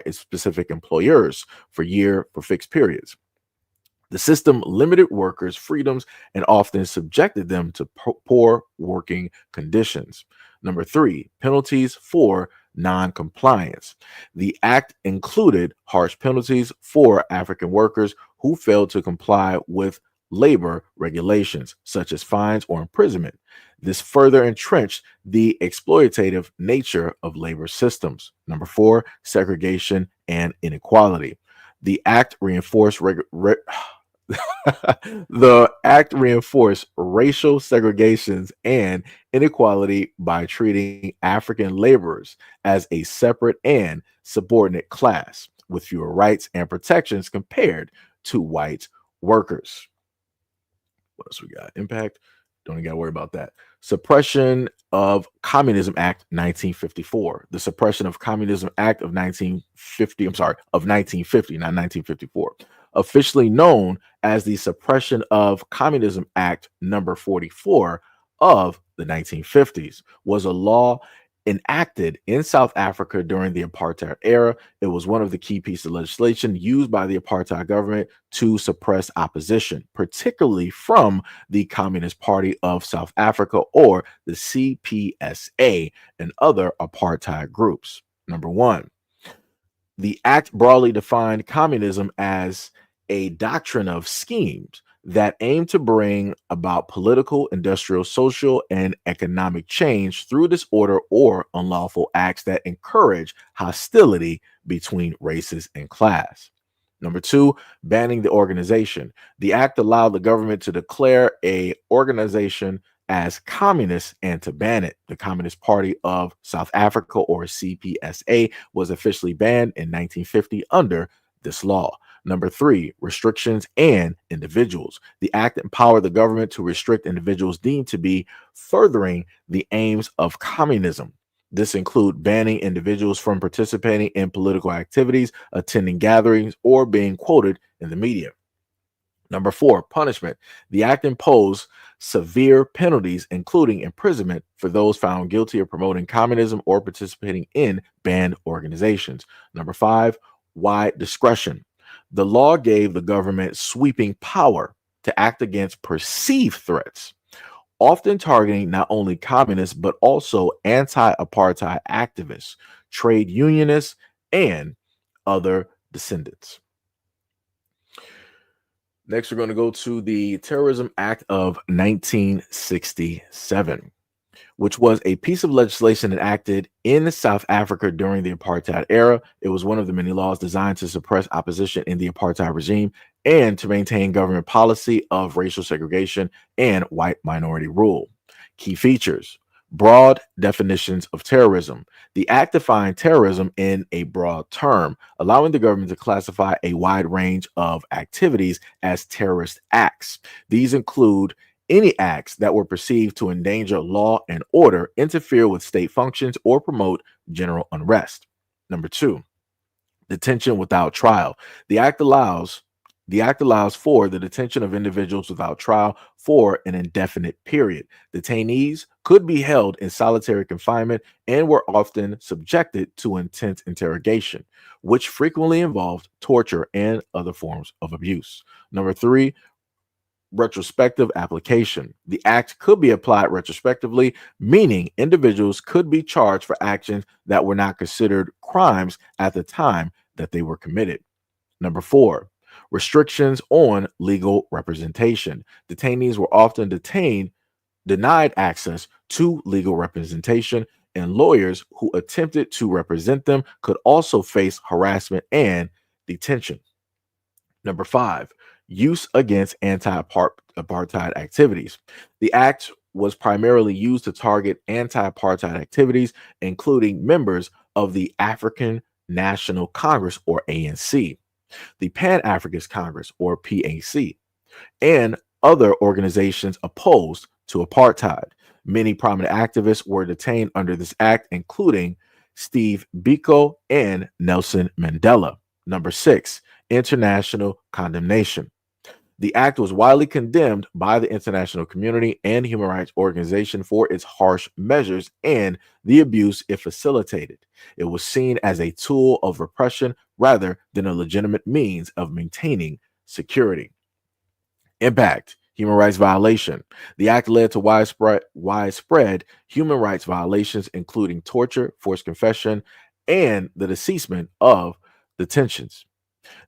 fixed periods. The system limited workers' freedoms and often subjected them to poor working conditions. Number three, penalties for non-compliance. The act included harsh penalties for African workers who failed to comply with labor regulations, such as fines or imprisonment. This further entrenched the exploitative nature of labor systems. Number four, segregation and inequality. The act reinforced the act reinforced racial segregations and inequality by treating African laborers as a separate and subordinate class with fewer rights and protections compared to white workers. What else we got? Impact. Don't even got to worry about that. Suppression of Communism Act 1954. The Suppression of Communism Act of 1950, of 1950, not 1954. Officially known as the Suppression of Communism Act number 44 of the 1950s, was a law enacted in South Africa during the apartheid era. It was one of the key pieces of legislation used by the apartheid government to suppress opposition, particularly from the Communist Party of South Africa, or the CPSA, and other apartheid groups. Number one, the act broadly defined communism as a doctrine of schemes that aim to bring about political, industrial, social, and economic change through disorder or unlawful acts that encourage hostility between races and class. Number two, banning the organization. The act allowed the government to declare a organization as communist and to ban it. The Communist Party of South Africa, or CPSA, was officially banned in 1950 under this law. Number three, restrictions and individuals. The act empowered the government to restrict individuals deemed to be furthering the aims of communism. This includes banning individuals from participating in political activities, attending gatherings, or being quoted in the media. Number four, punishment. The act imposed severe penalties, including imprisonment, for those found guilty of promoting communism or participating in banned organizations. Number five, wide discretion. The law gave the government sweeping power to act against perceived threats, often targeting not only communists, but also anti-apartheid activists, trade unionists, and other descendants. Next, we're going to go to the Terrorism Act of 1967, which was a piece of legislation enacted in South Africa during the apartheid era. It was one of the many laws designed to suppress opposition in the apartheid regime and to maintain government policy of racial segregation and white minority rule. Key features: broad definitions of terrorism. The act defined terrorism in a broad term, allowing the government to classify a wide range of activities as terrorist acts. These include any acts that were perceived to endanger law and order, interfere with state functions, or promote general unrest. Number two, detention without trial. The act allows for the detention of individuals without trial for an indefinite period. Detainees could be held in solitary confinement and were often subjected to intense interrogation, which frequently involved torture and other forms of abuse. Number three, retrospective application. The act could be applied retrospectively, meaning individuals could be charged for actions that were not considered crimes at the time that they were committed. Number four, Restrictions on legal representation. Detainees were often denied access to legal representation, and lawyers who attempted to represent them could also face harassment and detention. Number 5, use against anti-apartheid activities. The act was primarily used to target anti-apartheid activities, including members of the African National Congress, or ANC, the Pan-Africanist Congress, or PAC, and other organizations opposed to apartheid. Many prominent activists were detained under this act, including Steve Biko and Nelson Mandela. Number 6, international condemnation. The act was widely condemned by the international community and human rights organizations for its harsh measures and the abuse it facilitated. It was seen as a tool of repression rather than a legitimate means of maintaining security. Impact: human rights violation. The act led to widespread human rights violations, including torture, forced confession, and the deceasement of detentions.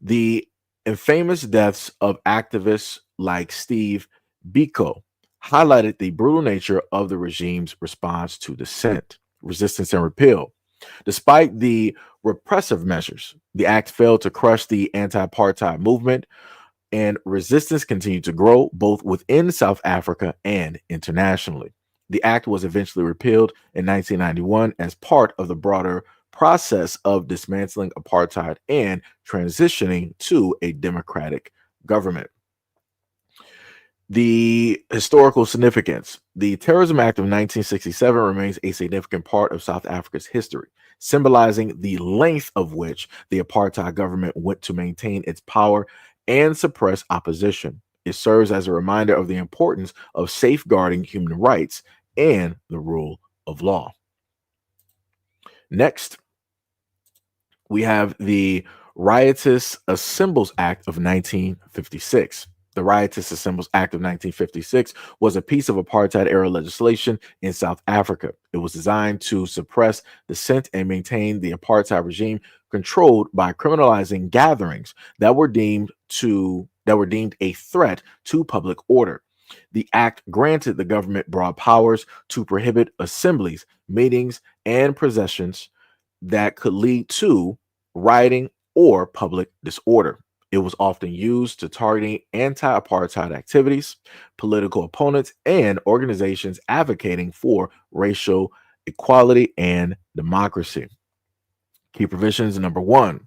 The infamous deaths of activists like Steve Biko highlighted the brutal nature of the regime's response to dissent, resistance, and repeal. Despite the repressive measures, the act failed to crush the anti-apartheid movement, and resistance continued to grow both within South Africa and internationally. The act was eventually repealed in 1991 as part of the broader process of dismantling apartheid and transitioning to a democratic government. The historical significance. The Terrorism Act of 1967 remains a significant part of South Africa's history, symbolizing the length of which the apartheid government went to maintain its power and suppress opposition. It serves as a reminder of the importance of safeguarding human rights and the rule of law. Next, we have the Riotous Assembles Act of 1956. The Riotous Assembles Act of 1956 was a piece of apartheid-era legislation in South Africa. It was designed to suppress dissent and maintain the apartheid regime, controlled by criminalizing gatherings that were deemed a threat to public order. The act granted the government broad powers to prohibit assemblies, meetings, and processions that could lead to rioting or public disorder. It was often used to target anti-apartheid activities, political opponents, and organizations advocating for racial equality and democracy. Key provisions: number 1,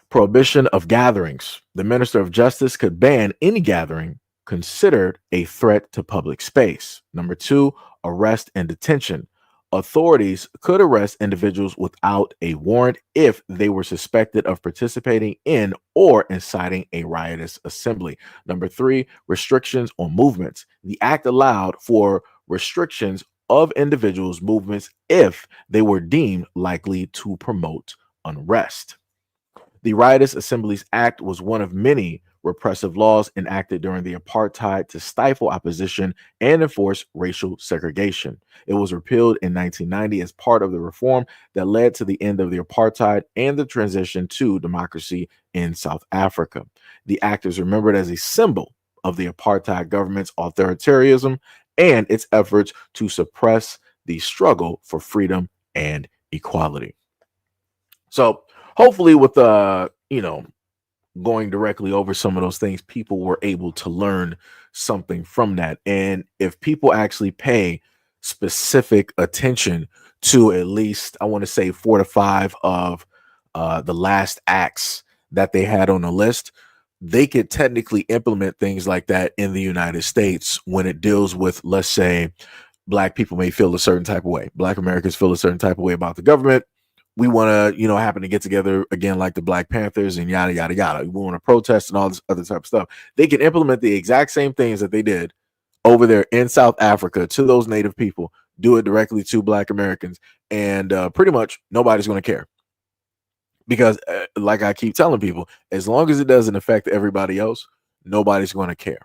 prohibition of gatherings. The Minister of Justice could ban any gathering considered a threat to public space. Number 2, arrest and detention. Authorities could arrest individuals without a warrant if they were suspected of participating in or inciting a riotous assembly. Number 3, restrictions on movements. The act allowed for restrictions of individuals' movements if they were deemed likely to promote unrest. The Riotous Assemblies Act was one of many repressive laws enacted during the apartheid to stifle opposition and enforce racial segregation. It was repealed in 1990 as part of the reform that led to the end of the apartheid and the transition to democracy in South Africa. The act is remembered as a symbol of the apartheid government's authoritarianism and its efforts to suppress the struggle for freedom and equality. So hopefully with going directly over some of those things, people were able to learn something from that. And if people actually pay specific attention to at least, I want to say 4 to 5 of the last acts that they had on the list, they could technically implement things like that in the United States when it deals with, let's say, Black people may feel a certain type of way. Black Americans feel a certain type of way about the government. We want to, happen to get together again like the Black Panthers and yada, yada, yada. We want to protest and all this other type of stuff. They can implement the exact same things that they did over there in South Africa to those native people, do it directly to Black Americans, and pretty much nobody's going to care. Because like I keep telling people, as long as it doesn't affect everybody else, nobody's going to care.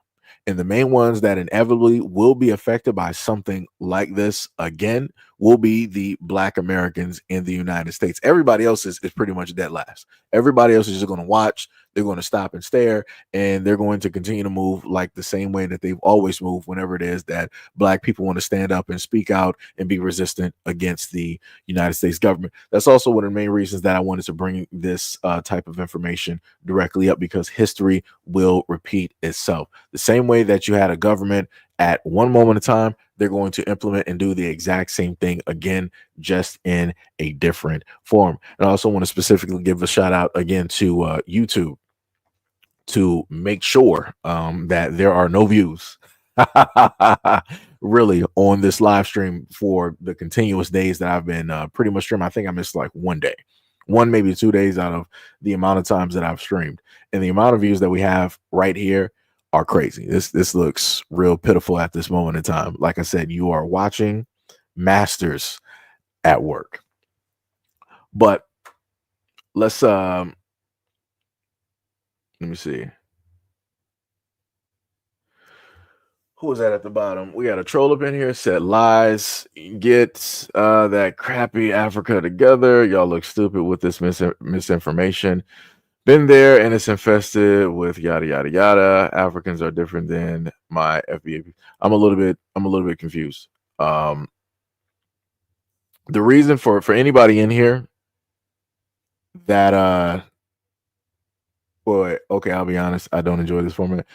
And the main ones that inevitably will be affected by something like this again will be the Black Americans in the United States. Everybody else is pretty much dead last. Everybody else is just going to watch. They're going to stop and stare, and they're going to continue to move like the same way that they've always moved whenever it is that Black people want to stand up and speak out and be resistant against the United States government. That's also one of the main reasons that I wanted to bring this type of information directly up, because history will repeat itself. The same way that you had a government at one moment in time, they're going to implement and do the exact same thing again, just in a different form. And I also want to specifically give a shout out again to YouTube to make sure that there are no views really on this live stream for the continuous days that I've been pretty much streaming. I think I missed like one day, one, maybe 2 days out of the amount of times that I've streamed. And the amount of views that we have right here are crazy. This looks real pitiful at this moment in time. Like I said, you are watching masters at work. But let's let me see. Who is that at the bottom? We got a troll up in here. Said lies. Get that crappy Africa together. Y'all look stupid with this misinformation. Been there, and it's infested with yada yada yada. Africans are different than my FBA. I'm a little bit confused. The reason for anybody in here that boy, okay, I'll be honest, I don't enjoy this format.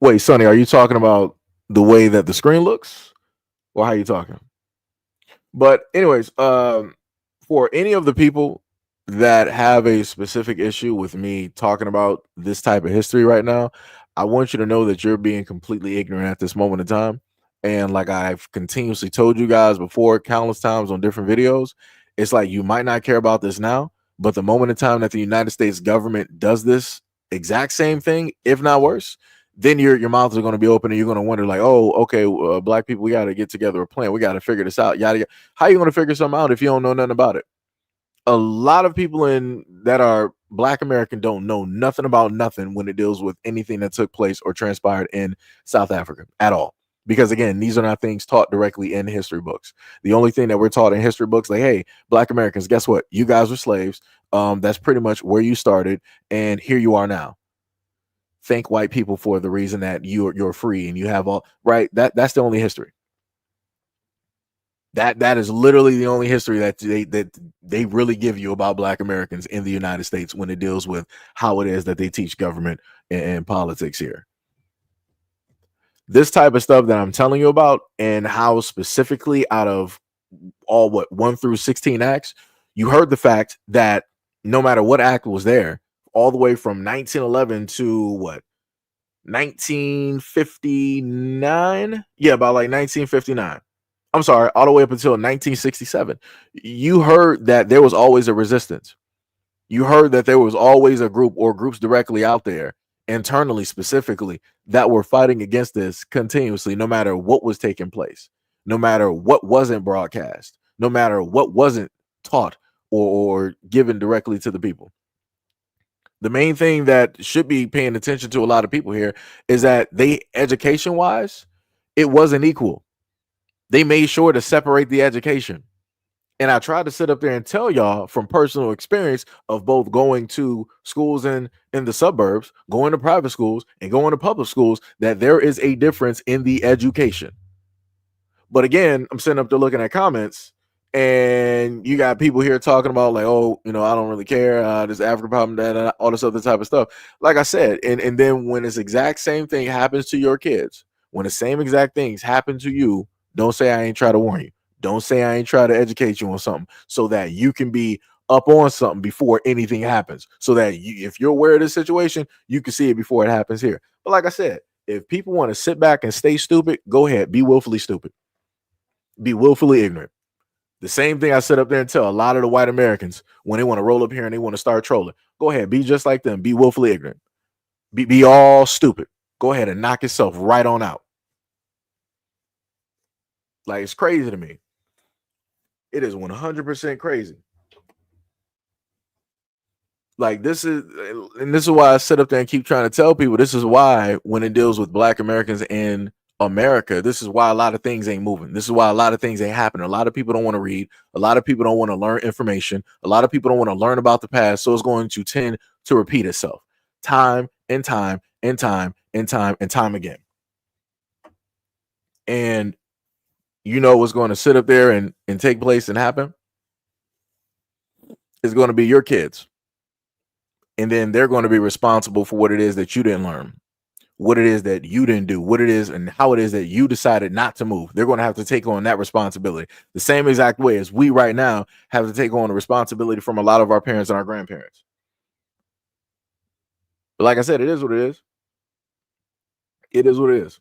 Wait, Sonny, are you talking about the way that the screen looks, or how you talking? But anyways, for any of the people that have a specific issue with me talking about this type of history right now, I want you to know that you're being completely ignorant at this moment in time. And like I've continuously told you guys before, countless times on different videos, it's like you might not care about this now, but the moment in time that the United States government does this exact same thing, if not worse, then your mouths are going to be open and you're going to wonder like, oh, okay, Black people, we got to get together a plan. We got to figure this out. Yada, yada. How are you going to figure something out if you don't know nothing about it? A lot of people that are Black American don't know nothing about nothing when it deals with anything that took place or transpired in South Africa at all. Because again, these are not things taught directly in history books. The only thing that we're taught in history books, like, hey, Black Americans, guess what? You guys were slaves. That's pretty much where you started, and here you are now. Thank white people for the reason that you're free and you have all right. That's the only history. That is literally the only history that they really give you about Black Americans in the United States when it deals with how it is that they teach government and politics here. This type of stuff that I'm telling you about, and how specifically out of all 1 through 16 acts, you heard the fact that no matter what act was there, all the way from 1911 to 1959? Yeah, about like 1959. I'm sorry, all the way up until 1967. You heard that there was always a resistance. You heard that there was always a group or groups directly out there, internally specifically, that were fighting against this continuously, no matter what was taking place, no matter what wasn't broadcast, no matter what wasn't taught or given directly to the people. The main thing that should be paying attention to a lot of people here is that education wise, it wasn't equal. They made sure to separate the education. And I tried to sit up there and tell y'all from personal experience of both going to schools in the suburbs, going to private schools, and going to public schools, that there is a difference in the education. But again, I'm sitting up there looking at comments, and you got people here talking about like, oh, I don't really care. This African problem, that all this other type of stuff. Like I said, and then when this exact same thing happens to your kids, when the same exact things happen to you, don't say I ain't try to warn you. Don't say I ain't try to educate you on something so that you can be up on something before anything happens. So that if you're aware of this situation, you can see it before it happens here. But like I said, if people want to sit back and stay stupid, go ahead. Be willfully stupid. Be willfully ignorant. The same thing I sit up there and tell a lot of the white Americans when they want to roll up here and they want to start trolling. Go ahead. Be just like them. Be willfully ignorant. Be all stupid. Go ahead and knock yourself right on out. Like, it's crazy to me. It is 100% crazy. Like, this is why I sit up there and keep trying to tell people, this is why when it deals with Black Americans in America, this is why a lot of things ain't moving. This is why a lot of things ain't happening. A lot of people don't want to read. A lot of people don't want to learn information. A lot of people don't want to learn about the past. So it's going to tend to repeat itself time and time and time and time and time again. And you know what's going to sit up there and take place and happen? It's going to be your kids. And then they're going to be responsible for what it is that you didn't learn, what it is that you didn't do, what it is and how it is that you decided not to move. They're going to have to take on that responsibility the same exact way as we right now have to take on the responsibility from a lot of our parents and our grandparents. But like I said, it is what it is. It is what it is.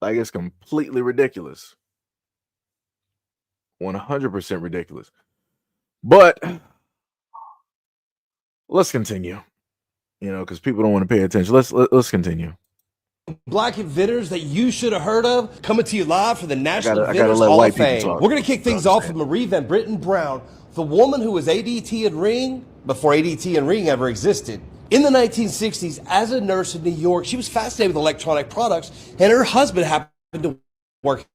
Like, it's completely ridiculous. 100% ridiculous. But let's continue. You know, because people don't want to pay attention. Let's continue. Black inventors that you should have heard of, coming to you live for the National Inventors let Hall white of Fame. people talk. We're going to kick things off with Marie Van Brittan Brown, the woman who was ADT and Ring before ADT and Ring ever existed. In the 1960s, as a nurse in New York, she was fascinated with electronic products, and her husband happened to work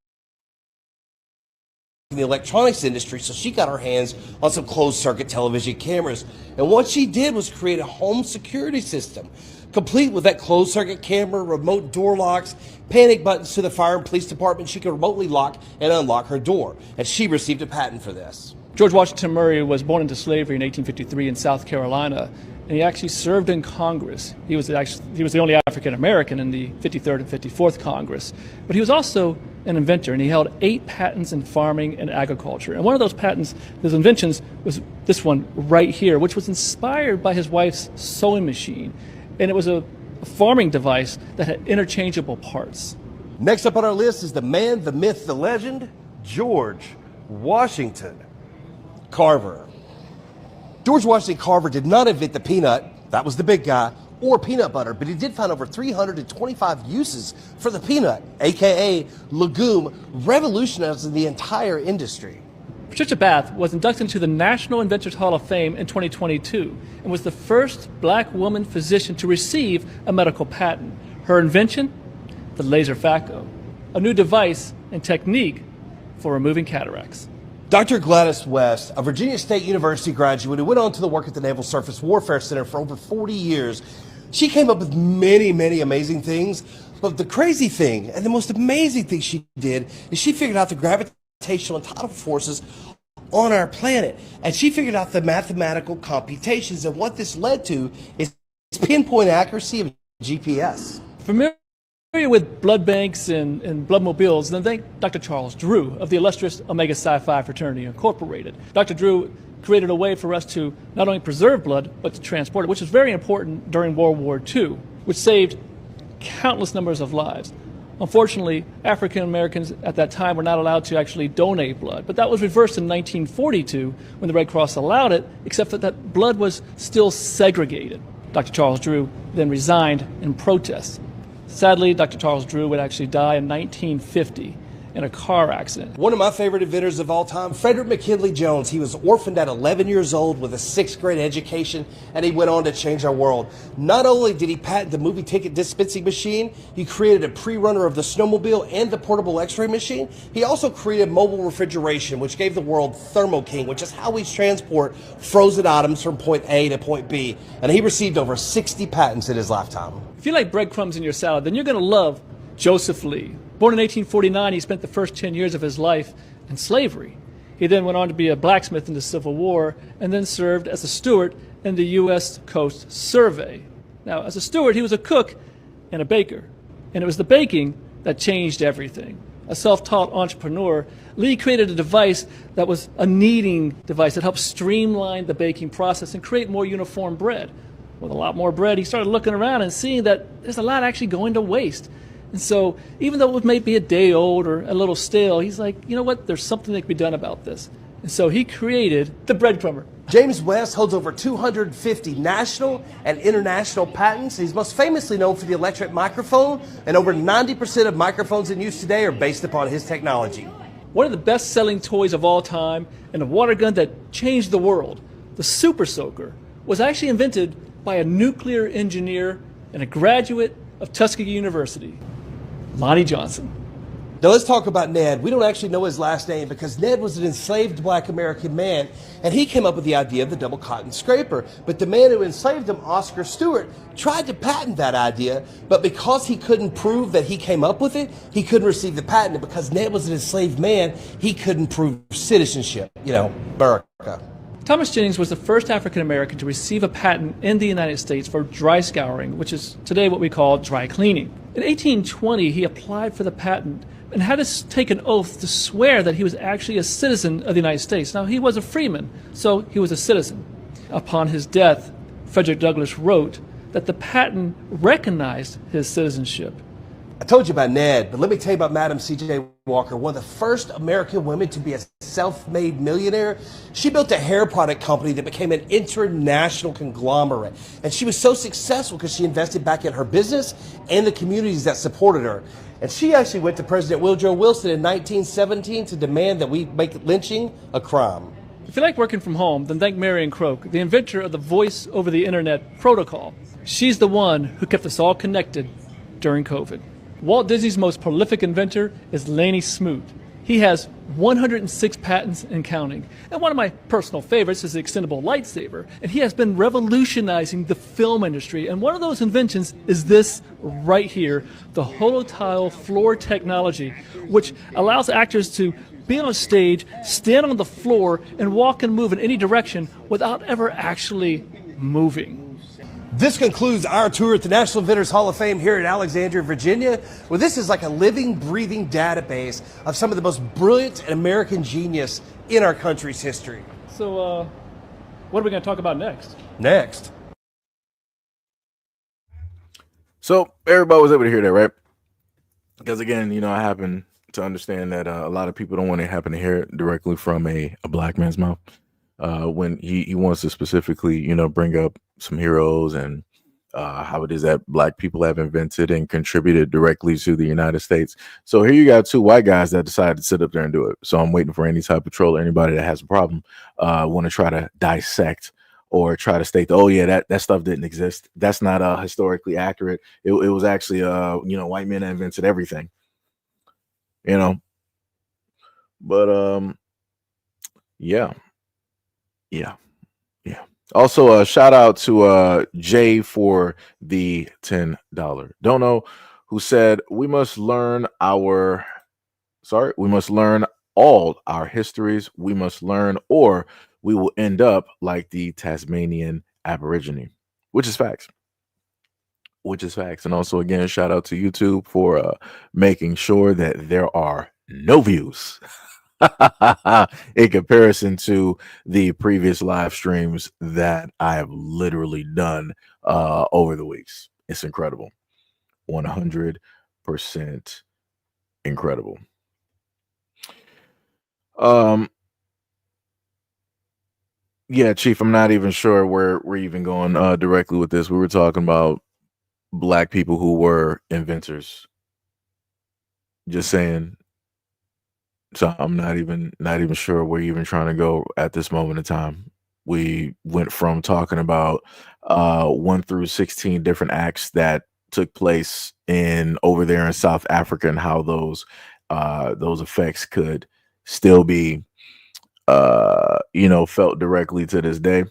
in the electronics industry, so she got her hands on some closed-circuit television cameras. And what she did was create a home security system, complete with that closed-circuit camera, remote door locks, panic buttons to the fire and police department. She could remotely lock and unlock her door, and she received a patent for this. George Washington Murray was born into slavery in 1853 in South Carolina, and he actually served in Congress. He was the only African American in the 53rd and 54th Congress. But he was also an inventor, and he held 8 patents in farming and agriculture. And one of those patents, those inventions, was this one right here, which was inspired by his wife's sewing machine. And it was a farming device that had interchangeable parts. Next up on our list is the man, the myth, the legend, George Washington Carver. George Washington Carver did not invent the peanut, that was the big guy, or peanut butter, but he did find over 325 uses for the peanut, aka legume, revolutionizing the entire industry. Patricia Bath was inducted into the National Inventors Hall of Fame in 2022 and was the first black woman physician to receive a medical patent. Her invention, the laser phaco, a new device and technique for removing cataracts. Dr. Gladys West, a Virginia State University graduate who went on to work at the Naval Surface Warfare Center for over 40 years, she came up with many, many amazing things. But the crazy thing, and the most amazing thing she did, is she figured out the gravitational and tidal forces on our planet. And she figured out the mathematical computations. And what this led to is pinpoint accuracy of GPS. Familiar with blood banks and bloodmobiles, then thank Dr. Charles Drew of the illustrious Omega Psi Phi Fraternity Incorporated. Dr. Drew created a way for us to not only preserve blood, but to transport it, which was very important during World War II, which saved countless numbers of lives. Unfortunately, African Americans at that time were not allowed to actually donate blood, but that was reversed in 1942 when the Red Cross allowed it, except that blood was still segregated. Dr. Charles Drew then resigned in protest. Sadly, Dr. Charles Drew would actually die in 1950 in a car accident. One of my favorite inventors of all time, Frederick McKinley Jones. He was orphaned at 11 years old with a 6th grade education, and he went on to change our world. Not only did he patent the movie ticket dispensing machine, he created a pre-runner of the snowmobile and the portable x-ray machine. He also created mobile refrigeration, which gave the world Thermo King, which is how we transport frozen items from point A to point B. And he received over 60 patents in his lifetime. If you like breadcrumbs in your salad, then you're going to love Joseph Lee. Born in 1849, he spent the first 10 years of his life in slavery. He then went on to be a blacksmith in the Civil War and then served as a steward in the U.S. Coast Survey. Now, as a steward, he was a cook and a baker, and it was the baking that changed everything. A self-taught entrepreneur, Lee created a device that was a kneading device that helped streamline the baking process and create more uniform bread. With a lot more bread, he started looking around and seeing that there's a lot actually going to waste. And so even though it may be a day old or a little stale, he's like, you know what, there's something that can be done about this. And so he created the breadcrumber. James West holds over 250 national and international patents. He's most famously known for the electric microphone, and over 90% of microphones in use today are based upon his technology. One of the best-selling toys of all time and a water gun that changed the world, the Super Soaker, was actually invented by a nuclear engineer and a graduate of Tuskegee University, Lonnie Johnson. Now let's talk about Ned. We don't actually know his last name because Ned was an enslaved black American man, and he came up with the idea of the double cotton scraper. But the man who enslaved him, Oscar Stewart, tried to patent that idea, but because he couldn't prove that he came up with it, he couldn't receive the patent. And because Ned was an enslaved man, he couldn't prove citizenship. You know, America. Thomas Jennings was the first African American to receive a patent in the United States for dry scouring, which is today what we call dry cleaning. In 1820, he applied for the patent and had to take an oath to swear that he was actually a citizen of the United States. Now, he was a freeman, so he was a citizen. Upon his death, Frederick Douglass wrote that the patent recognized his citizenship. I told you about Ned, but let me tell you about Madam C.J. Walker, one of the first American women to be a self-made millionaire. She built a hair product company that became an international conglomerate. And she was so successful because she invested back in her business and the communities that supported her. And she actually went to President Woodrow Wilson in 1917 to demand that we make lynching a crime. If you like working from home, then thank Marion Croak, the inventor of the Voice over the Internet protocol. She's the one who kept us all connected during COVID. Walt Disney's most prolific inventor is Laney Smoot. He has 106 patents and counting. And one of my personal favorites is the extendable lightsaber. And he has been revolutionizing the film industry. And one of those inventions is this right here, the holotile floor technology, which allows actors to be on stage, stand on the floor, and walk and move in any direction without ever actually moving. This concludes our tour at the National Inventors Hall of Fame here in Alexandria, Virginia, where this is like a living, breathing database of some of the most brilliant and American genius in our country's history. So, what are we going to talk about next? Next. So everybody was able to hear that, right? Because again, you know, I happen to understand that a lot of people don't want to happen to hear it directly from a black man's mouth. When he wants to specifically, you know, bring up some heroes and how it is that black people have invented and contributed directly to the United States. So here you got two white guys that decided to sit up there and do it. So I'm waiting for any type of troll or anybody that has a problem, want to try to dissect or try to state that, oh yeah, that stuff didn't exist. That's not historically accurate. It was actually you know, white men that invented everything. You know. But yeah. Also, shout out to Jay for the $10 dono, who said we must learn all our histories. We must learn, or we will end up like the Tasmanian Aborigine, which is facts. And also, again, shout out to YouTube for making sure that there are no views in comparison to the previous live streams that I have literally done over the weeks. It's incredible. 100% incredible. Yeah, Chief, I'm not even sure where we're even going directly with this. We were talking about black people who were inventors. Just saying. So I'm not even sure where you're even trying to go at this moment in time. We went from talking about 1 through 16 different acts that took place over there in South Africa and how those effects could still be you know, felt directly to this day.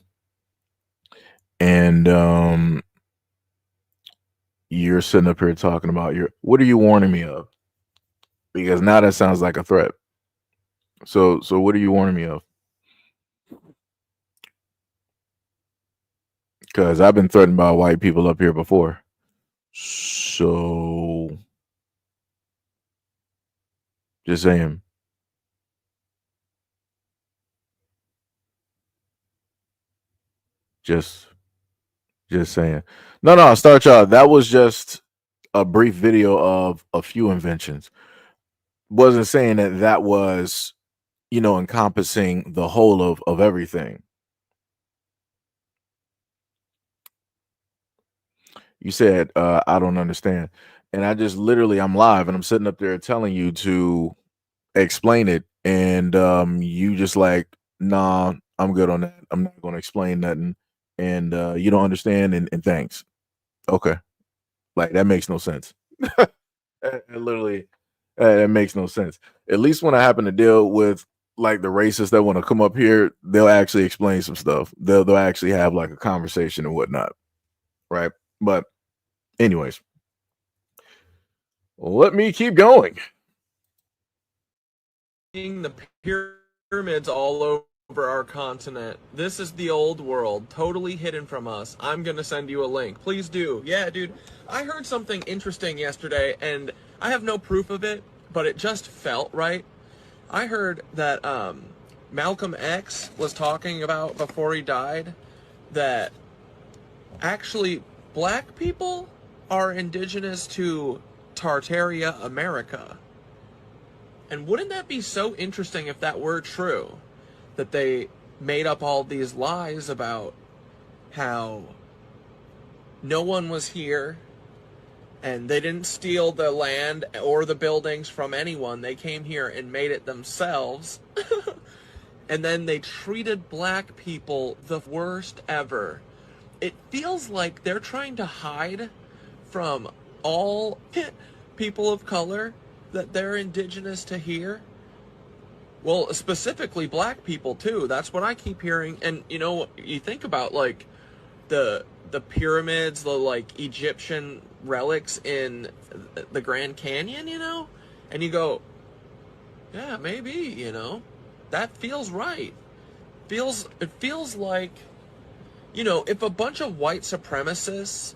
And you're sitting up here talking about what are you warning me of? Because now that sounds like a threat. So what are you warning me of? Because I've been threatened by white people up here before. So just saying. Just saying. No, I'll start y'all. That was just a brief video of a few inventions. Wasn't saying that was, you know, encompassing the whole of everything. You said, I don't understand. And I just literally, I'm live and I'm sitting up there telling you to explain it. And you just like, nah, I'm good on that. I'm not going to explain nothing. And you don't understand. And thanks. Okay. Like that makes no sense. Literally, that makes no sense. At least when I happen to deal with like the racists that want to come up here, they'll actually explain some stuff. They'll actually have like a conversation and whatnot, right? But anyways, let me keep going. The pyramids all over our continent. This is the old world, totally hidden from us. I'm gonna send you a link. Please do. Yeah, dude. I heard something interesting yesterday, and I have no proof of it, but it just felt right. I heard that Malcolm X was talking about before he died that actually black people are indigenous to Tartaria America. And wouldn't that be so interesting if that were true? That they made up all these lies about how no one was here and they didn't steal the land or the buildings from anyone. They came here and made it themselves. And then they treated black people the worst ever. It feels like they're trying to hide from all people of color that they're indigenous to here. Well, specifically black people too. That's what I keep hearing. And you know, you think about like the pyramids, the like Egyptian relics in the Grand Canyon, you know? And you go, yeah, maybe, you know. That feels right. It feels like, you know, if a bunch of white supremacists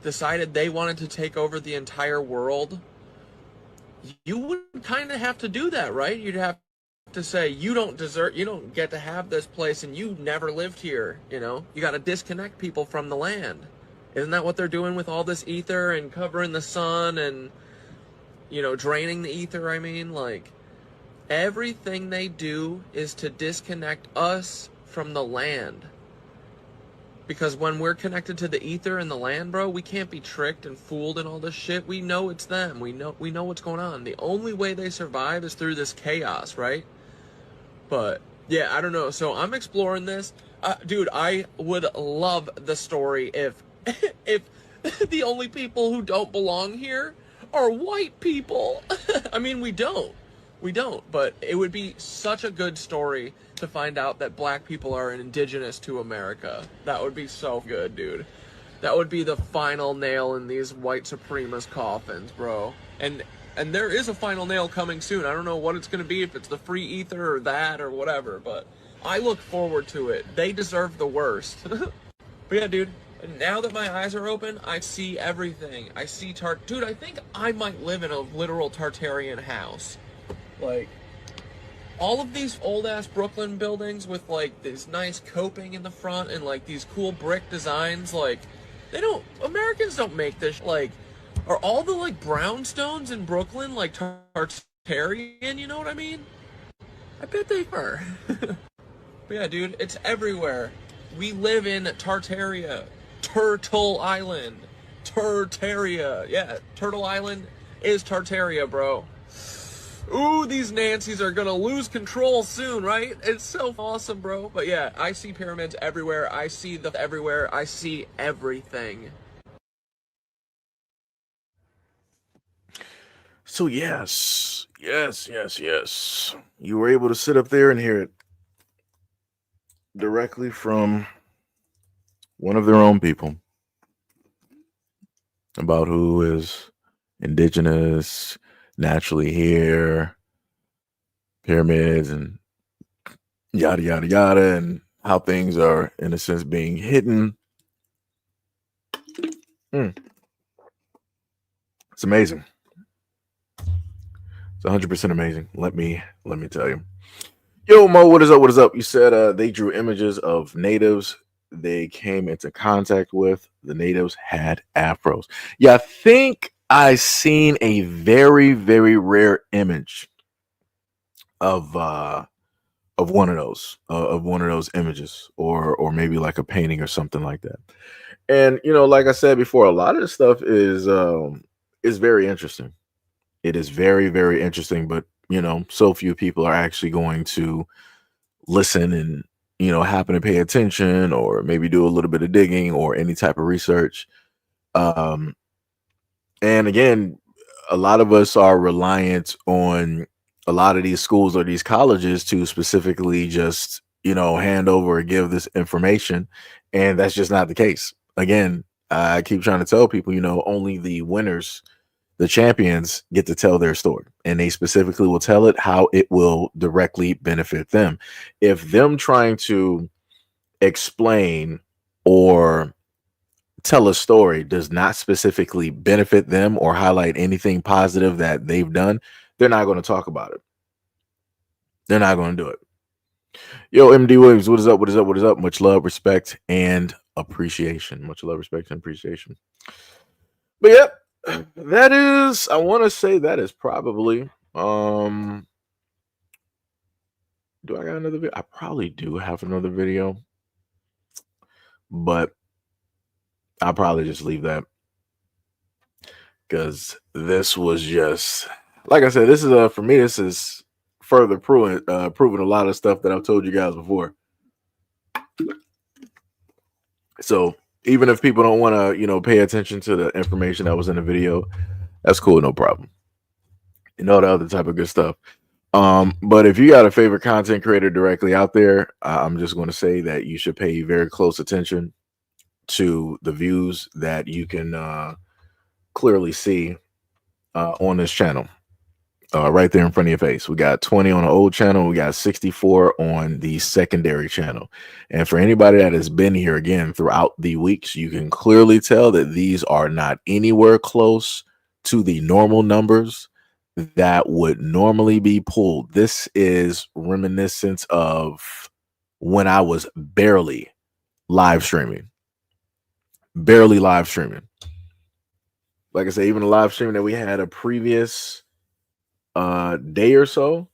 decided they wanted to take over the entire world, you would kind of have to do that, right? You'd have to say, you don't get to have this place and you never lived here, you know? You got to disconnect people from the land. Isn't that what they're doing with all this ether and covering the sun and, you know, draining the ether? I mean, like, everything they do is to disconnect us from the land. Because when we're connected to the ether and the land, bro, we can't be tricked and fooled and all this shit. We know it's them. We know what's going on. The only way they survive is through this chaos, right? But yeah, I don't know. So I'm exploring this. Dude, I would love the story if the only people who don't belong here are white people. I mean, we don't, but it would be such a good story to find out that black people are indigenous to America. That would be so good, dude. That would be the final nail in these white supremacist coffins, bro. And there is a final nail coming soon. I don't know what it's going to be, if it's the free ether or that or whatever, but I look forward to it. They deserve the worst. But yeah, dude, now that my eyes are open, I see everything. I see dude, I think I might live in a literal Tartarian house. Like, all of these old-ass Brooklyn buildings with, like, this nice coping in the front and, like, these cool brick designs, like, Americans don't make this, like, are all the, like, brownstones in Brooklyn, like, Tartarian, you know what I mean? I bet they are. But yeah, dude, it's everywhere. We live in Tartaria. Turtle Island. Tartaria. Yeah, Turtle Island is Tartaria, bro. Ooh, these Nancys are gonna lose control soon, right? It's so awesome, bro. But yeah, I see pyramids everywhere. I see everywhere. I see everything. So yes. You were able to sit up there and hear it directly from one of their own people about who is indigenous, naturally here, pyramids and yada yada yada, and how things are in a sense being hidden. It's amazing. It's 100% amazing. Let me tell you. Yo, Mo, what is up? What is up? You said they drew images of natives they came into contact with. The natives had afros. Yeah, I think I seen a very, very rare image of one of those images, or maybe like a painting or something like that. And you know, like I said before, a lot of this stuff is very interesting. It is very, very interesting, but you know, so few people are actually going to listen and, you know, happen to pay attention or maybe do a little bit of digging or any type of research. And again, a lot of us are reliant on a lot of these schools or these colleges to specifically just, hand over or give this information. And that's just not the case. Again, I keep trying to tell people, only the winners, the champions, get to tell their story. And they specifically will tell it how it will directly benefit them. If them trying to explain or tell a story does not specifically benefit them or highlight anything positive that they've done, they're not going to talk about it. They're not going to do it. Yo, MD Williams, what is up? What is up? What is up? Much love, respect, and appreciation. Much love, respect, and appreciation. But yep, that is, I want to say that is probably, do I got another video? I probably do have another video, but I'll probably just leave that because this was just, like I said, this is for me, this is further proving a lot of stuff that I've told you guys before. So even if people don't want to, pay attention to the information that was in the video, that's cool, no problem. The other type of good stuff. But if you got a favorite content creator directly out there, I'm just going to say that you should pay very close attention to the views that you can clearly see on this channel. Right there in front of your face. We got 20 on the old channel. We got 64 on the secondary channel. And for anybody that has been here again throughout the weeks, you can clearly tell that these are not anywhere close to the normal numbers that would normally be pulled. This is reminiscent of when I was barely live streaming. Barely live streaming. Like I said, even the live stream that we had a previous day or so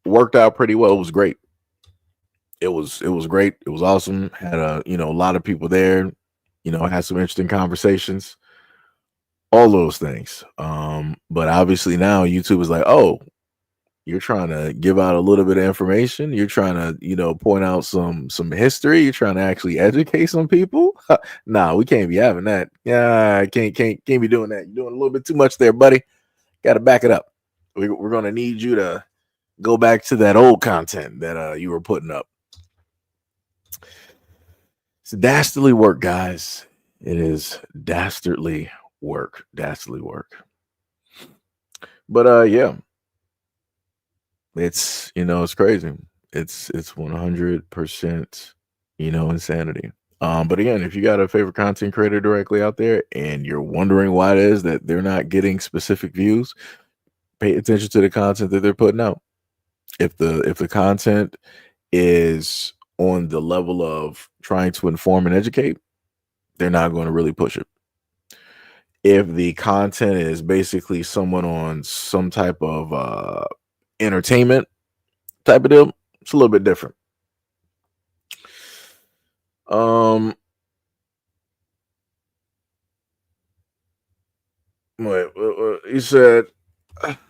worked out pretty well. It was great. It was great. It was awesome. Had a lot of people there, had some interesting conversations, all those things. But obviously now YouTube is like, oh, you're trying to give out a little bit of information, you're trying to point out some history, you're trying to actually educate some people. Nah, we can't be having that. Yeah, can't be doing that. You're doing a little bit too much there, buddy. Got to back it up. We're going to need you to go back to that old content that you were putting up. It's dastardly work, guys. It is dastardly work. Dastardly work. But yeah, it's it's crazy. It's 100% insanity. But again, if you got a favorite content creator directly out there and you're wondering why it is that they're not getting specific views, pay attention to the content that they're putting out. If the content is on the level of trying to inform and educate, they're not going to really push it. If the content is basically someone on some type of entertainment type of deal, it's a little bit different. He said,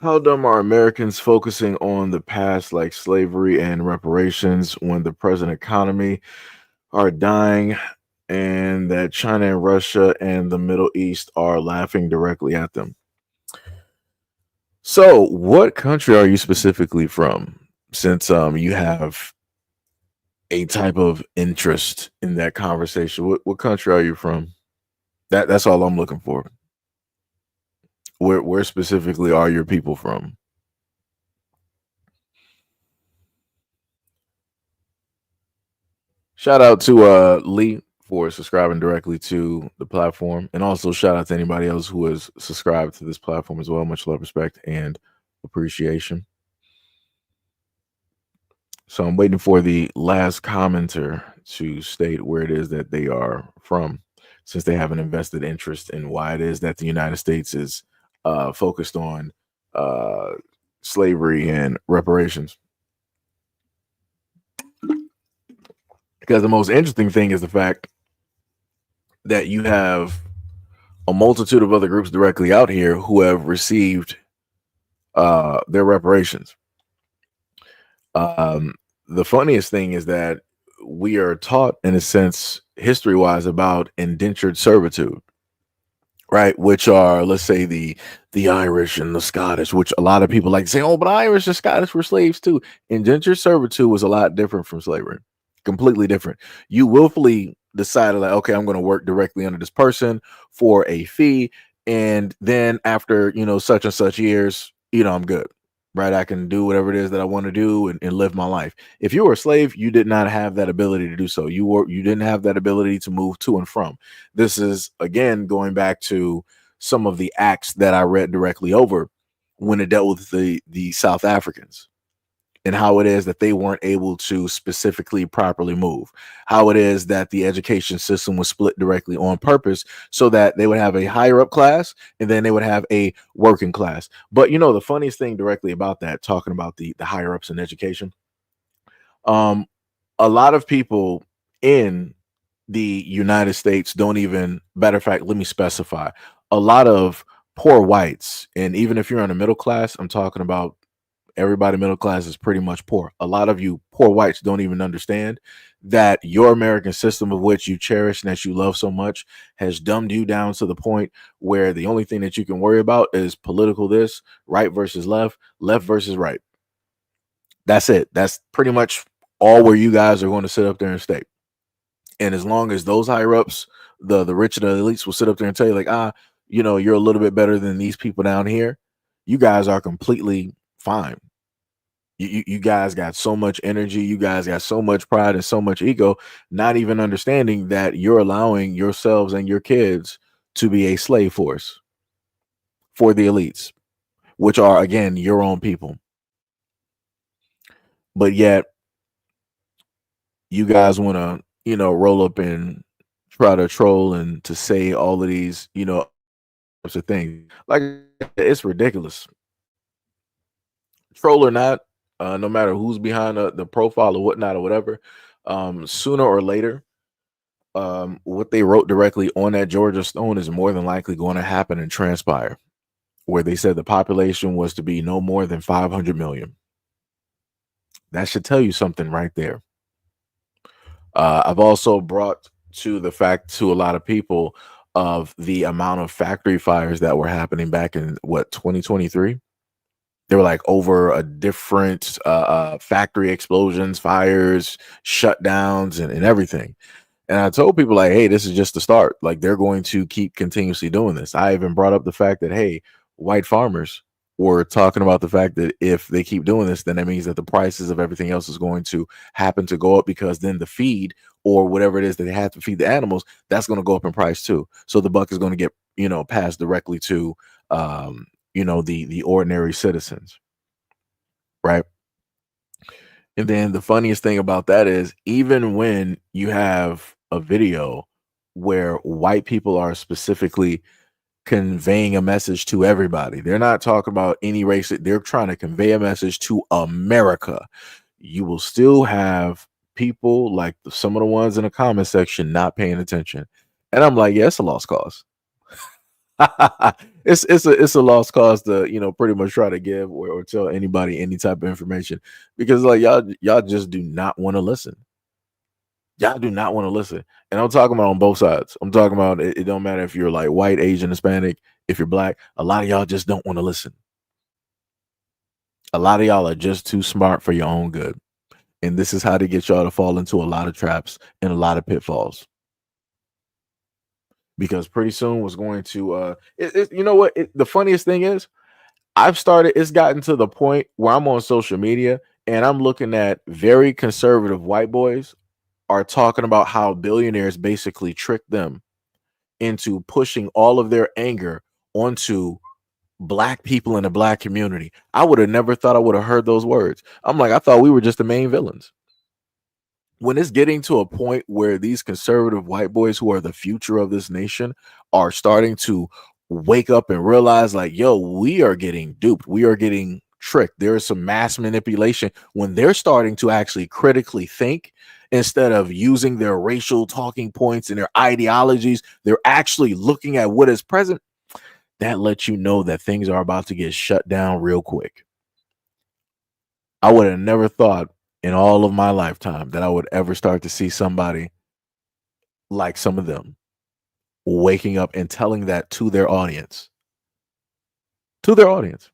how dumb are Americans focusing on the past like slavery and reparations when the present economy are dying and that China and Russia and the Middle East are laughing directly at them? So what country are you specifically from? Since you have a type of interest in that conversation, what country are you from? That's all I'm looking for. Where specifically are your people from? Shout out to Lee for subscribing directly to the platform, and also shout out to anybody else who has subscribed to this platform as well. Much love, respect, and appreciation. So I'm waiting for the last commenter to state where it is that they are from, since they have an invested interest in why it is that the United States is focused on slavery and reparations. Because the most interesting thing is the fact that you have a multitude of other groups directly out here who have received their reparations. The funniest thing is that we are taught, in a sense, history-wise, about indentured servitude, right? Which are, let's say, the Irish and the Scottish, which a lot of people like to say, oh, but Irish and Scottish were slaves too. Indentured servitude was a lot different from slavery, completely different. You willfully decided, like, okay, I'm going to work directly under this person for a fee, and then after such and such years, I'm good, right? I can do whatever it is that I want to do and live my life. If you were a slave, you did not have that ability to do so. You didn't have that ability to move to and from. This is again going back to some of the acts that I read directly over when it dealt with the South Africans and how it is that they weren't able to specifically properly move, how it is that the education system was split directly on purpose so that they would have a higher up class and then they would have a working class. But the funniest thing directly about that, talking about the higher ups in education, um, a lot of people in the United States don't even, matter of fact, let me specify, a lot of poor whites, and even if you're in the middle class, I'm talking about everybody middle class is pretty much poor. A lot of you poor whites don't even understand that your American system, of which you cherish and that you love so much, has dumbed you down to the point where the only thing that you can worry about is political this, right versus left, left versus right. That's it. That's pretty much all where you guys are going to sit up there and stay. And as long as those higher ups, the rich and the elites will sit up there and tell you, like, you're a little bit better than these people down here, you guys are completely fine. You guys got so much energy, you guys got so much pride and so much ego, not even understanding that you're allowing yourselves and your kids to be a slave force for the elites, which are again your own people. But yet you guys want to, roll up and try to troll and to say all of these, types of things. Like, it's ridiculous. Troll or not, no matter who's behind the profile or whatnot or whatever, sooner or later, what they wrote directly on that Georgia Stone is more than likely going to happen and transpire, where they said the population was to be no more than 500 million. That should tell you something right there. I've also brought to the fact to a lot of people of the amount of factory fires that were happening back in 2023. They were like over a different factory explosions, fires, shutdowns, and everything. And I told people, like, hey, this is just the start. Like, they're going to keep continuously doing this. I even brought up the fact that, hey, white farmers were talking about the fact that if they keep doing this, then that means that the prices of everything else is going to happen to go up, because then the feed or whatever it is that they have to feed the animals, that's going to go up in price too. So the buck is going to get, passed directly to, the ordinary citizens. Right. And then the funniest thing about that is, even when you have a video where white people are specifically conveying a message to everybody, they're not talking about any race, they're trying to convey a message to America. You will still have people like some of the ones in the comment section not paying attention. And I'm like, yeah, it's a lost cause. It's a lost cause to pretty much try to give or tell anybody any type of information, because like y'all just do not want to listen. Y'all do not want to listen. And I'm talking about on both sides. I'm talking about it don't matter if you're like white, Asian, Hispanic, if you're black, a lot of y'all just don't want to listen. A lot of y'all are just too smart for your own good. And this is how to get y'all to fall into a lot of traps and a lot of pitfalls. Because pretty soon was going to you know what, the funniest thing is, it's gotten to the point where I'm on social media and I'm looking at very conservative white boys are talking about how billionaires basically tricked them into pushing all of their anger onto black people in the black community. I would have never thought I would have heard those words. I'm like, I thought we were just the main villains. When it's getting to a point where these conservative white boys who are the future of this nation are starting to wake up and realize, like, yo, we are getting duped, we are getting tricked, there is some mass manipulation, when they're starting to actually critically think instead of using their racial talking points and their ideologies, they're actually looking at what is present, that lets you know that things are about to get shut down real quick. I would have never thought in all of my lifetime that I would ever start to see somebody like some of them. waking up and telling that to their audience. To their audience.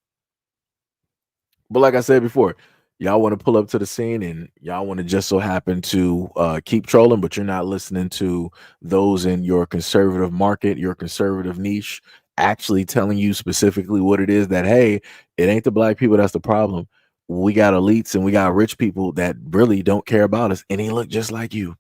But like I said before, y'all want to pull up to the scene and y'all want to just so happen to keep trolling, but you're not listening to those in your conservative market, your conservative niche, actually telling you specifically what it is that, hey, it ain't the black people that's the problem. We got elites and we got rich people that really don't care about us, and they look just like you.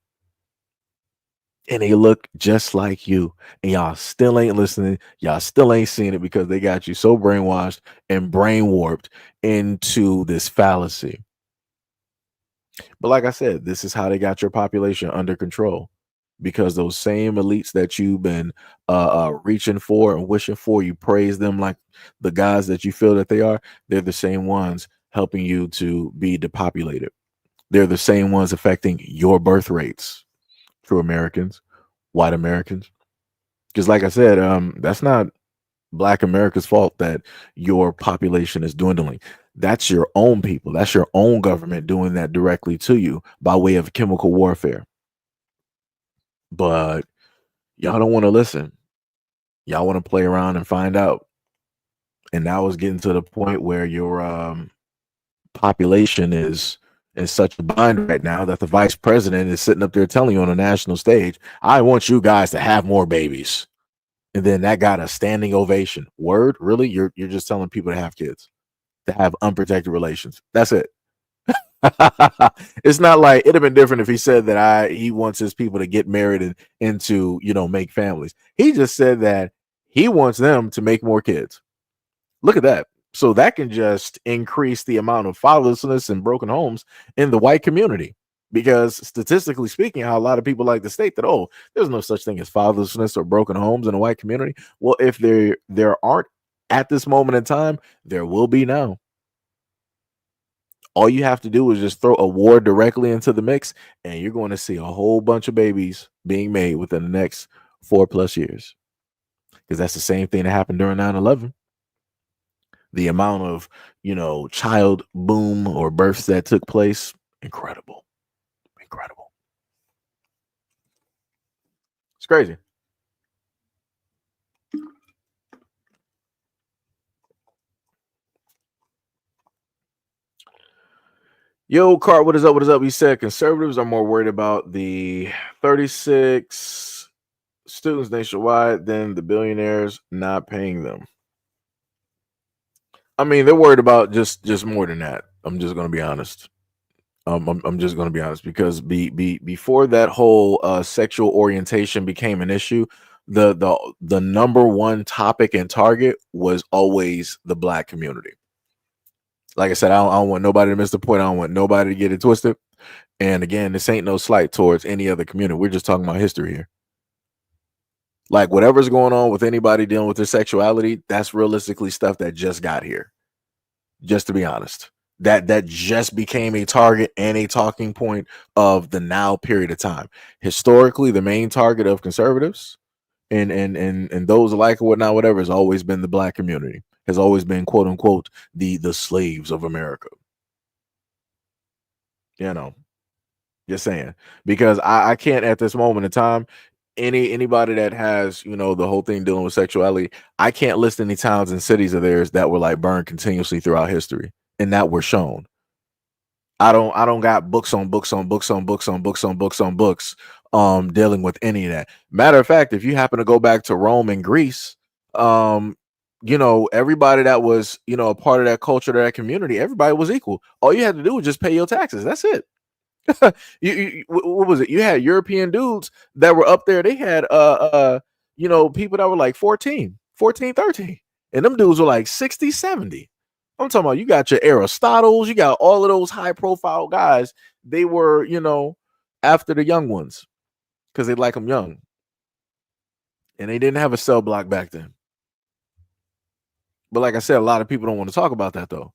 And they look just like you. And y'all still ain't listening. Y'all still ain't seeing it because they got you so brainwashed and brain warped into this fallacy. But like I said, this is how they got your population under control, because those same elites that you've been reaching for and wishing for, you praise them like the guys that you feel that they are. They're the same ones helping you to be depopulated. They're the same ones affecting your birth rates. True Americans, white Americans. Because like I said, that's not black America's fault that your population is dwindling. That's your own people. That's your own government doing that directly to you by way of chemical warfare. But y'all don't want to listen. Y'all want to play around and find out. And now it's getting to the point where your population is in such a bind right now that the vice president is sitting up there telling you on a national stage, I want you guys to have more babies. And then that got a standing ovation. Word? Really? You're just telling people to have kids, to have unprotected relations. That's it. It's not like it'd have been different if he said that he wants his people to get married and into, make families. He just said that he wants them to make more kids. Look at that. So that can just increase the amount of fatherlessness and broken homes in the white community. Because statistically speaking, how a lot of people like to state that, oh, there's no such thing as fatherlessness or broken homes in a white community. Well, if there aren't at this moment in time, there will be now. All you have to do is just throw a war directly into the mix, and you're going to see a whole bunch of babies being made within the next 4+ years. Because that's the same thing that happened during 9/11. The amount of, child boom or births that took place, incredible. Incredible. It's crazy. Yo, Cart, what is up? What is up? He said conservatives are more worried about the 36 students nationwide than the billionaires not paying them. I mean, they're worried about just more than that. I'm just going to be honest. I'm just going to be honest, because before that whole sexual orientation became an issue, the number one topic and target was always the black community. Like I said, I don't want nobody to miss the point. I don't want nobody to get it twisted. And again, this ain't no slight towards any other community. We're just talking about history here. Like whatever's going on with anybody dealing with their sexuality, that's realistically stuff that just got here. Just to be honest, that just became a target and a talking point of the now period of time. Historically, the main target of conservatives and those alike or whatnot, whatever, has always been the black community. Has always been, quote unquote, the slaves of America. Just saying, because I can't at this moment in time, anybody that has, the whole thing dealing with sexuality, I can't list any towns and cities of theirs that were like burned continuously throughout history and that were shown. I don't got books on books on books on books on books on books on books dealing with any of that. Matter of fact, if you happen to go back to Rome and Greece, everybody that was, a part of that culture, that community, everybody was equal. All you had to do was just pay your taxes. That's it. What was it? You had European dudes that were up there. They had people that were like 14, 13, and them dudes were like 60, 70. I'm talking about, you got your Aristotles, you got all of those high profile guys. They were, after the young ones because they like them young, and they didn't have a cell block back then. But like I said, a lot of people don't want to talk about that though.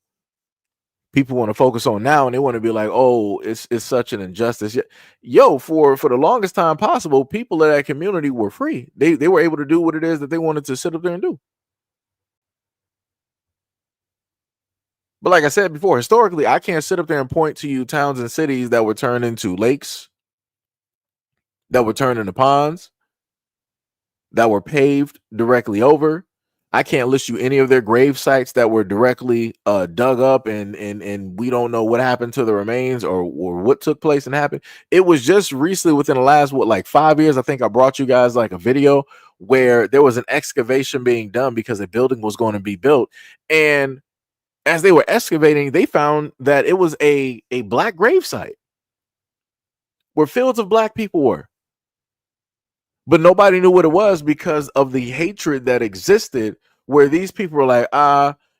People want to focus on now, and they want to be like, oh, it's such an injustice. Yo, for the longest time possible, people of that community were free. They were able to do what it is that they wanted to sit up there and do. But like I said before, historically, I can't sit up there and point to you towns and cities that were turned into lakes, that were turned into ponds, that were paved directly over. I can't list you any of their grave sites that were directly dug up and we don't know what happened to the remains or what took place and happened. It was just recently within the last like 5 years. I think I brought you guys like a video where there was an excavation being done because a building was going to be built. And as they were excavating, they found that it was a black grave site where fields of black people were. But nobody knew what it was because of the hatred that existed, where these people were like,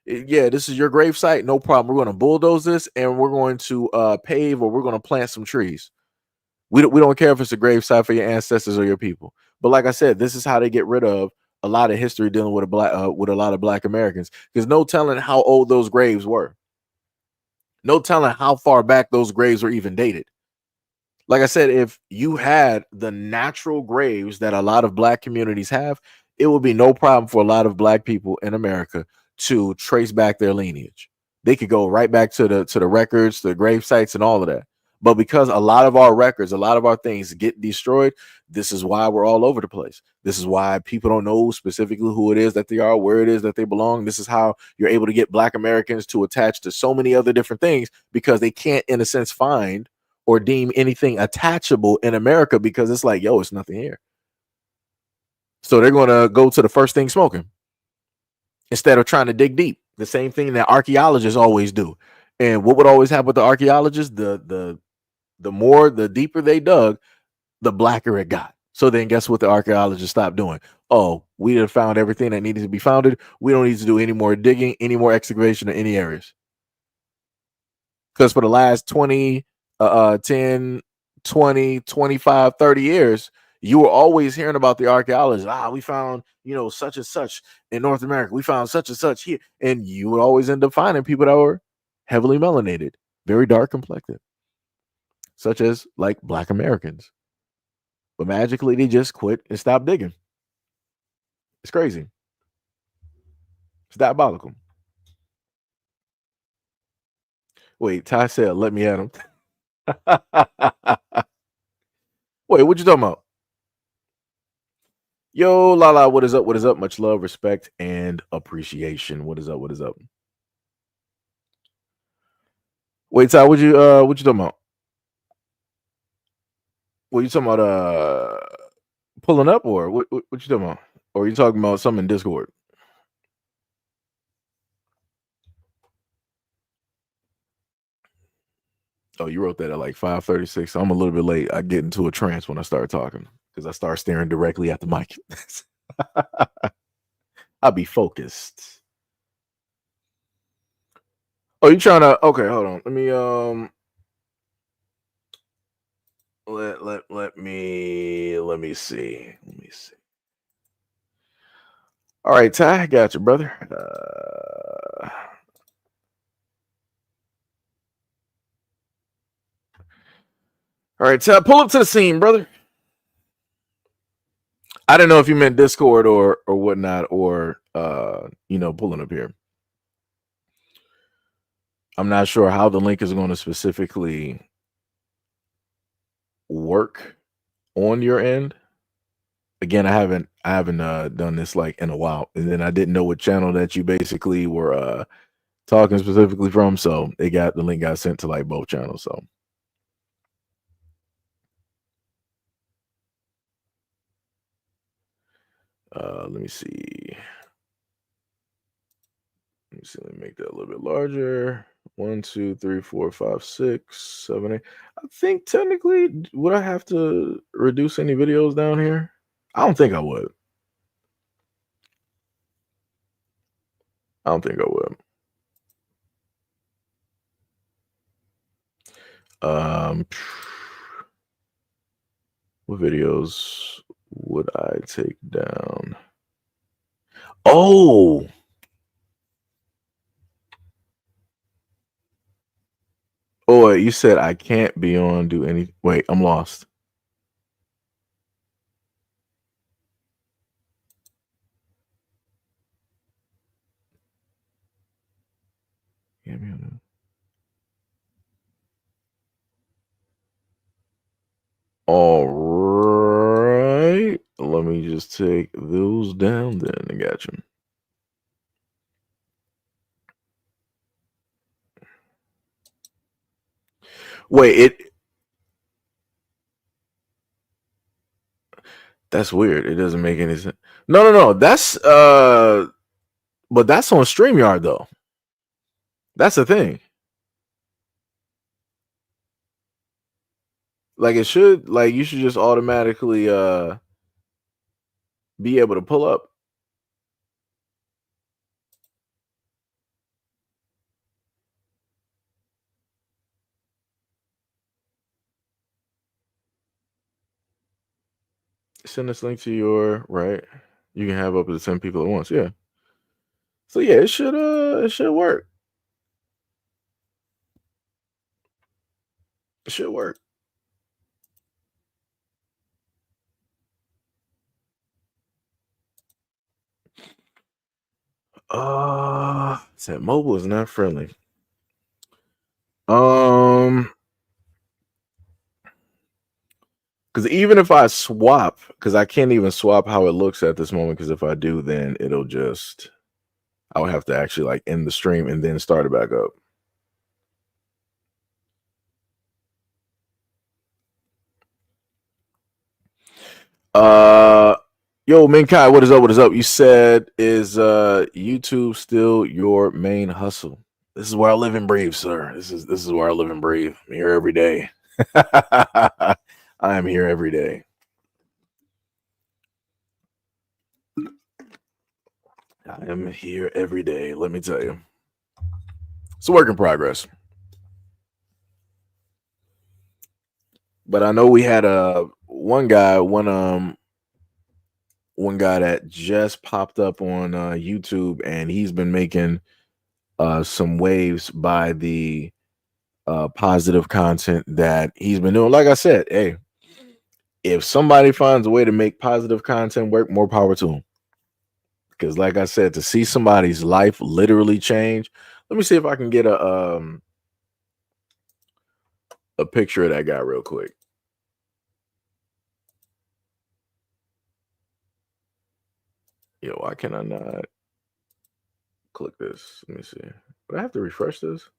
yeah, this is your grave site. No problem. We're going to bulldoze this and we're going to pave, or we're going to plant some trees. We don't care if it's a grave site for your ancestors or your people. But like I said, this is how they get rid of a lot of history dealing with a lot of black Americans, because no telling how old those graves were. No telling how far back those graves were even dated. Like I said, if you had the natural graves that a lot of black communities have, it would be no problem for a lot of black people in America to trace back their lineage. They could go right back to the records, the grave sites, and all of that. But because a lot of our records, a lot of our things get destroyed, this is why we're all over the place. This is why people don't know specifically who it is that they are, where it is that they belong. This is how you're able to get black Americans to attach to so many other different things, because they can't, in a sense, find or deem anything attachable in America, because it's like, yo, it's nothing here. So they're going to go to the first thing smoking instead of trying to dig deep. The same thing that archaeologists always do. And what would always happen with the archaeologists? The deeper they dug, the blacker it got. So then guess what the archaeologists stopped doing? Oh, we have found everything that needed to be founded. We don't need to do any more digging, any more excavation in any areas. Because for the last 10, 20, 25, 30 years, you were always hearing about the archaeologists. We found, such and such in North America. We found such and such here. And you would always end up finding people that were heavily melanated, very dark complected, such as like black Americans. But magically, they just quit and stopped digging. It's crazy. It's diabolical. Wait, Ty said, let me at him. Wait, what you talking about? Yo, Lala, what is up? What is up? Much love, respect, and appreciation. What is up? What is up? Wait, Ty, what you talking about? What you talking about? Pulling up, or what you talking about? Or are you talking about something in Discord? Oh, you wrote that at like 5:36. I'm a little bit late. I get into a trance when I start talking because I start staring directly at the mic. I'll be focused. Oh, you trying to? Okay, hold on. Let me let me see. Let me see. All right, Ty, I got you, brother. All right, Ty, pull up to the scene, brother. I didn't know if you meant Discord or whatnot, or pulling up here. I'm not sure how the link is going to specifically work on your end. Again, I haven't done this like in a while, and then I didn't know what channel that you basically were talking specifically from, so the link got sent to like both channels. So let me see. Let me make that a little bit larger. 1, 2, 3, 4, 5, 6, 7, 8. I think technically, would I have to reduce any videos down here? I don't think I would. I don't think I would. What videos would I take down? Oh, you said I can't be on do any. Wait, I'm lost. All right, let let me just take those down then. I got you. Wait, that's weird. It doesn't make any sense. No. That's but that's on StreamYard though. That's the thing. Like it should, like you should just automatically be able to pull up. Send this link to your right. You can have up to 10 people at once. Yeah. So yeah, it should work. It should work. Said mobile is not friendly. Because even if I swap, because I can't even swap how it looks at this moment, because if I do, then it'll just, I would have to actually like end the stream and then start it back up. Yo, Minkai, what is up? What is up? You said, is YouTube still your main hustle? This is where I live and breathe, sir. This is where I live and breathe. I'm here every day. I am here every day. I am here every day. Let me tell you, it's a work in progress. But I know we had one guy that just popped up on YouTube, and he's been making some waves by the positive content that he's been doing. Like I said, hey, if somebody finds a way to make positive content work, more power to them. Because like I said, to see somebody's life literally change, let me see if I can get a picture of that guy real quick. Yo, why can I not click this? Let me see. Would I have to refresh this?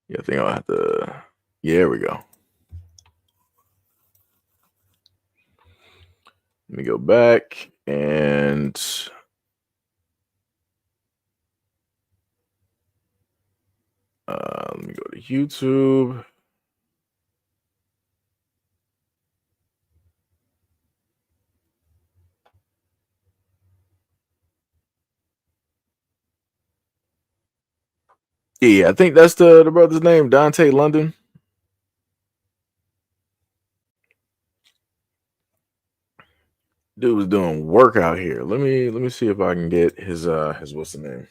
Yeah, I think I'll have to. Yeah, there we go. Let me go back and let me go to YouTube. Yeah, I think that's the brother's name, Dante London. Dude was doing work out here. Let me see if I can get his what's the name?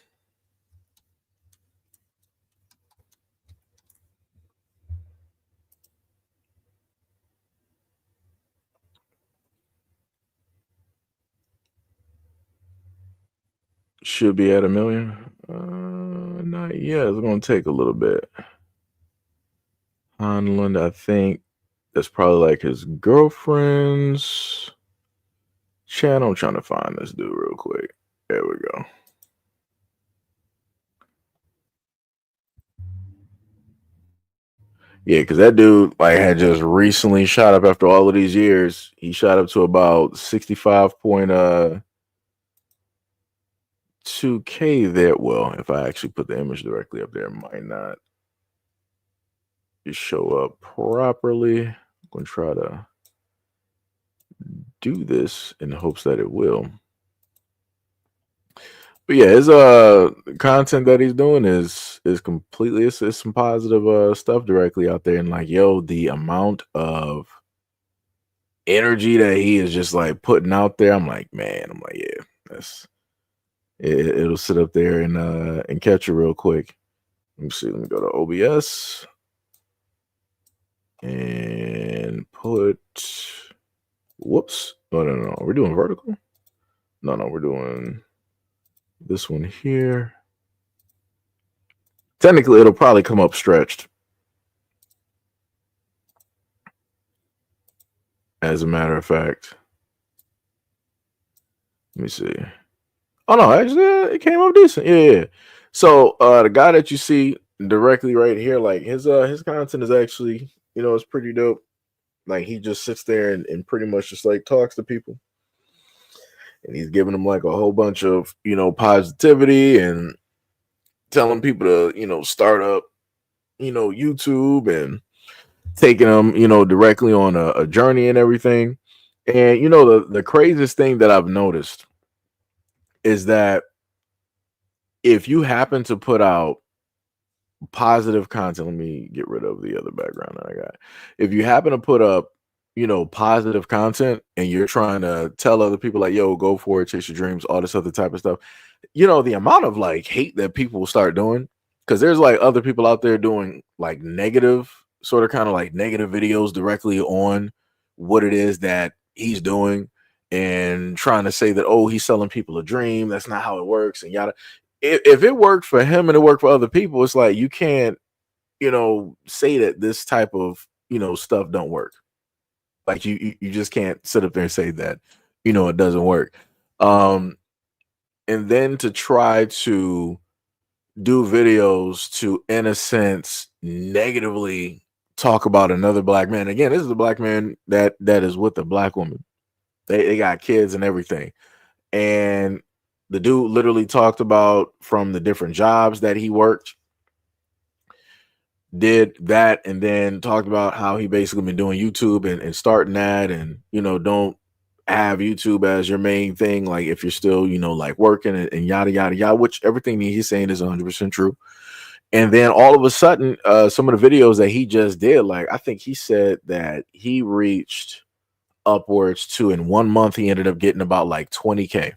Should be at 1 million. Not yet. It's gonna take a little bit. Hanlon, I think that's probably like his girlfriend's channel. I'm trying to find this dude real quick. There we go. Yeah, because that dude like had just recently shot up after all of these years. He shot up to about 65.2K there. Well, if I actually put the image directly up there, it might not just show up properly. I'm gonna try to do this in hopes that it will. But yeah, his content that he's doing is completely it's some positive stuff directly out there, and like yo, the amount of energy that he is just like putting out there, I'm like yeah, that's it'll sit up there and catch you real quick. Let me see. Let me go to OBS and put. Whoops! No. We're doing vertical. No, we're doing this one here. Technically, it'll probably come up stretched. As a matter of fact, let me see. Oh no, actually, it came up decent. Yeah. So the guy that you see directly right here, like his content is actually, it's pretty dope. Like he just sits there and pretty much just like talks to people, and he's giving them like a whole bunch of positivity and telling people to start up YouTube and taking them directly on a journey and everything. And the craziest thing that I've noticed is that if you happen to put out positive content, let me get rid of the other background that I got. If you happen to put up positive content and you're trying to tell other people like, yo, go for it, chase your dreams, all this other type of stuff, the amount of like hate that people will start doing, because there's like other people out there doing like negative, sort of kind of like negative videos directly on what it is that he's doing, and trying to say that, oh, he's selling people a dream, that's not how it works, and yada. If it worked for him and it worked for other people, it's like you can't say that this type of stuff don't work. Like you just can't sit up there and say that it doesn't work. And then to try to do videos to, in a sense, negatively talk about another black man. Again, this is a black man that is with a black woman. They got kids and everything. And the dude literally talked about from the different jobs that he worked, did that, and then talked about how he basically been doing YouTube and starting that, and don't have YouTube as your main thing, like if you're still like working and yada yada yada, which everything he's saying is 100% true. And then all of a sudden, some of the videos that he just did, like I think he said that he reached upwards to, in 1 month he ended up getting about like 20K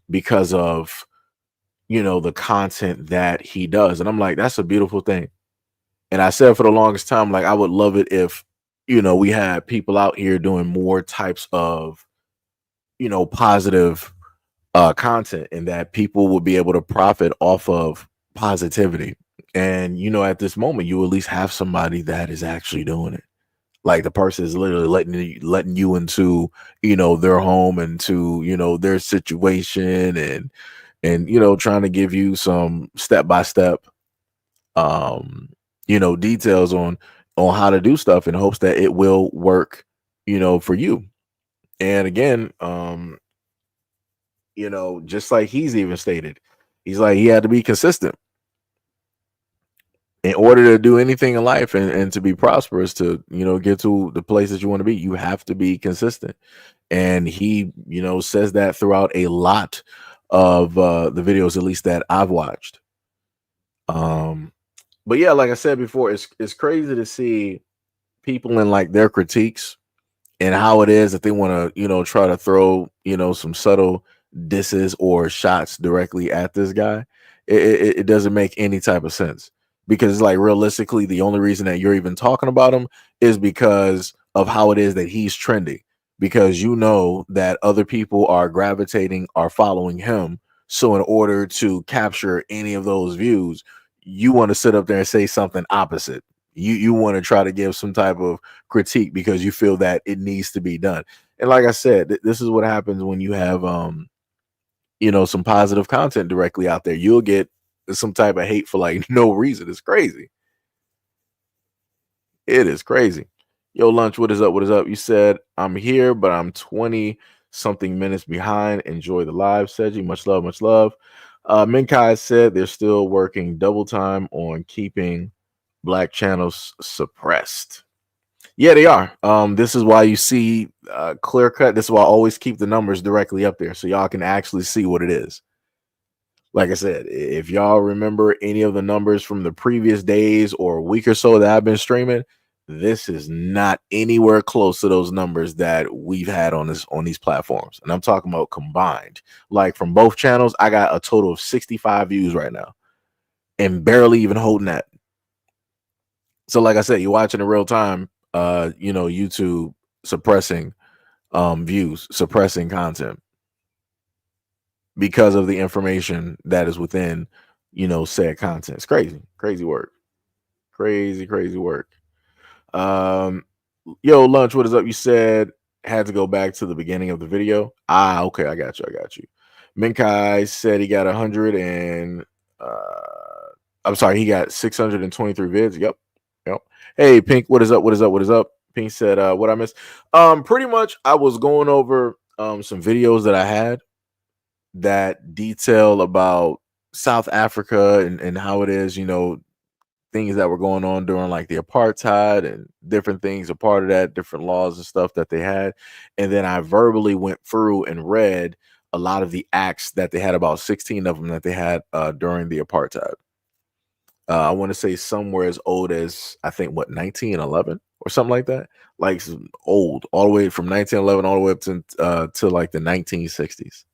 because of the content that he does. And I'm like, that's a beautiful thing. And I said for the longest time, like, I would love it if we had people out here doing more types of positive content, and that people would be able to profit off of positivity. And at this moment, you at least have somebody that is actually doing it. Like the person is literally letting you into their home, into their situation, and trying to give you some step-by-step details on how to do stuff, in hopes that it will work for you. And again, just like he's even stated, he's like, he had to be consistent in order to do anything in life, and to be prosperous, to get to the place that you want to be. You have to be consistent. And he says that throughout a lot of the videos, at least that I've watched. But yeah, like I said before, it's crazy to see people in like their critiques, and how it is that they want to try to throw some subtle disses or shots directly at this guy. It doesn't make any type of sense, because it's like, realistically, the only reason that you're even talking about him is because of how it is that he's trending, because that other people are gravitating, are following him. So in order to capture any of those views, you want to sit up there and say something opposite. You want to try to give some type of critique because you feel that it needs to be done. And like I said, this is what happens when you have some positive content directly out there. You'll get some type of hate for like no reason. It's crazy. It is crazy. Yo, Lunch, what is up? What is up? You said, I'm here, but I'm 20 something minutes behind. Enjoy the live, Seji. Much love, much love. Minkai said they're still working double time on keeping black channels suppressed. Yeah, they are. This is why you see clear cut. This is why I always keep the numbers directly up there, so y'all can actually see what it is. Like I said, if y'all remember any of the numbers from the previous days or week or so that I've been streaming, this is not anywhere close to those numbers that we've had on these platforms. And I'm talking about combined. Like from both channels, I got a total of 65 views right now, and barely even holding that. So like I said, you're watching in real time, YouTube suppressing views, suppressing content because of the information that is within, said content. It's crazy, crazy work. Crazy work. Yo, Lunch, what is up? You said had to go back to the beginning of the video. Okay, I got you. Minkai said he got 100 and I'm sorry, he got 623 vids. Yep. Hey, Pink, what is up? Pink said, what I missed? Pretty much I was going over some videos that I had that detail about South Africa and how it is, things that were going on during like the apartheid and different things a part of that, different laws and stuff that they had. And then I verbally went through and read a lot of the acts that they had, about 16 of them that they had during the apartheid. I want to say somewhere as old as, I think, 1911 or something like that. Like old, all the way from 1911 all the way up to like the 1960s.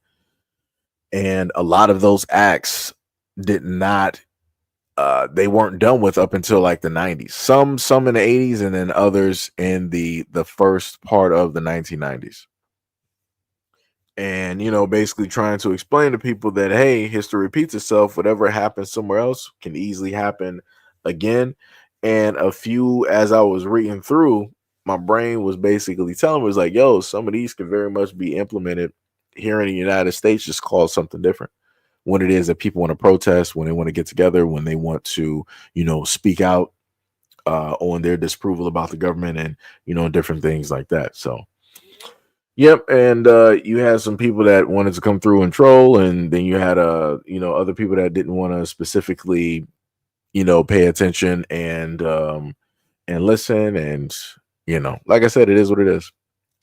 And a lot of those acts did not they weren't done with up until like the 90s. Some in the 80s, and then others in the first part of the 1990s. And basically trying to explain to people that, hey, history repeats itself. Whatever happens somewhere else can easily happen again. And as I was reading through, my brain was basically telling me, was like, yo, some of these could very much be implemented here in the United States, just called something different. When it is that people want to protest, when they want to get together, when they want to, speak out on their disapproval about the government and, different things like that. So, yep. And you had some people that wanted to come through and troll, and then you had, other people that didn't want to specifically, pay attention and listen. And, like I said, it is what it is.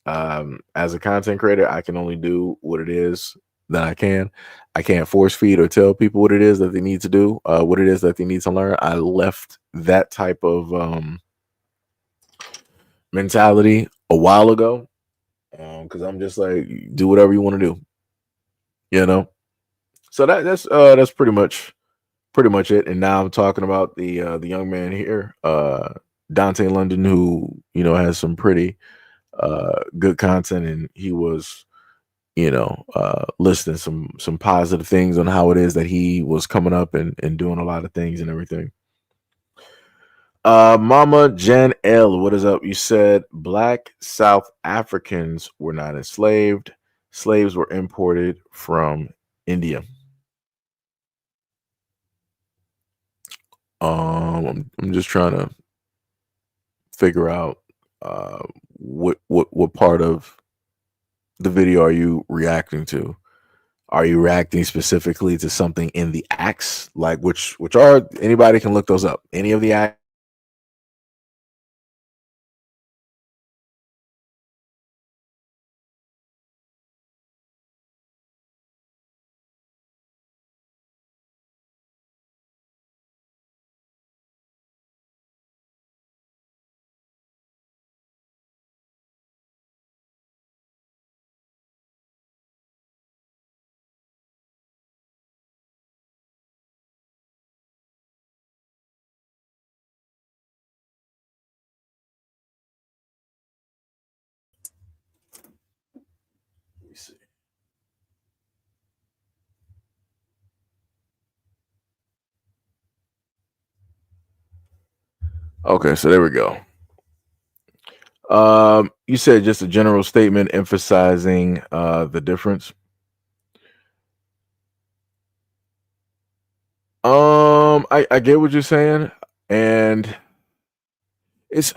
As a content creator, I can only do what it is that I can. I can't force feed or tell people what it is that they need to do, what it is that they need to learn. I left that type of mentality a while ago, because I'm just like, do whatever you want to do, So that's pretty much it. And now I'm talking about the young man here, Dante London, who has some pretty good content, and he was listing some positive things on how it is that he was coming up and doing a lot of things and everything. Mama Jen L, what is up? You said Black South Africans were not enslaved. Slaves were imported from India. I'm just trying to figure out what part of the video are you reacting to? Are you reacting specifically to something in the acts, like which are, anybody can look those up? Any of the acts? Let me see. Okay, so there we go. You said just a general statement emphasizing the difference. I get what you're saying, and it's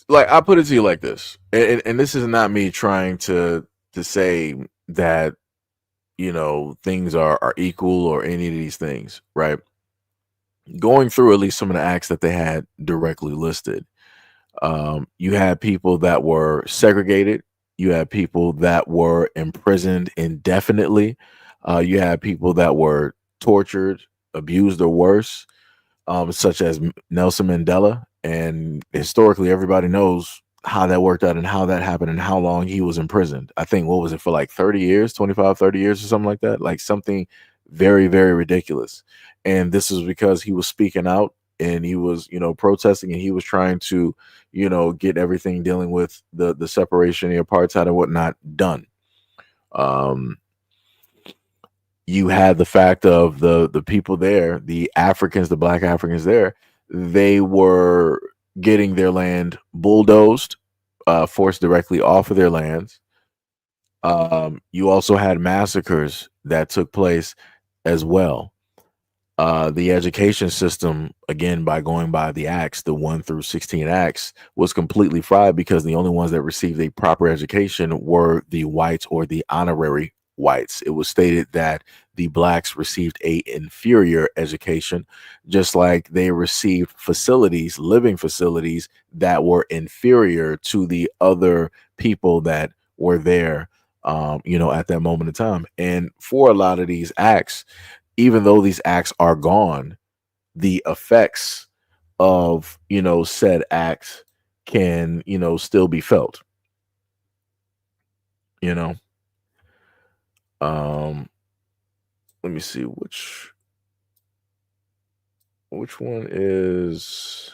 like, I put it to you like this, and this is not me trying to say that things are equal or any of these things, right? Going through at least some of the acts that they had directly listed, you had people that were segregated, you had people that were imprisoned indefinitely, you had people that were tortured, abused, or worse, such as Nelson Mandela. And historically, everybody knows how that worked out and how that happened and how long he was imprisoned. I think, what was it, for like 30 years, 25, 30 years or something like that? Like something very, very ridiculous. And this is because he was speaking out and he was, protesting, and he was trying to, get everything dealing with the separation, the apartheid and whatnot done. you had the fact of the people there, the Africans, the black Africans there, they were getting their land bulldozed, forced directly off of their lands. You also had massacres that took place as well. The education system, again, by going by the acts, the 1 through 16 acts, was completely fried because the only ones that received a proper education were the whites or the honorary whites. It was stated that the blacks received a inferior education, just like they received facilities, living facilities that were inferior to the other people that were there, at that moment in time. And for a lot of these acts, even though these acts are gone, the effects of, said acts can, still be felt, you know. Um, let me see which one is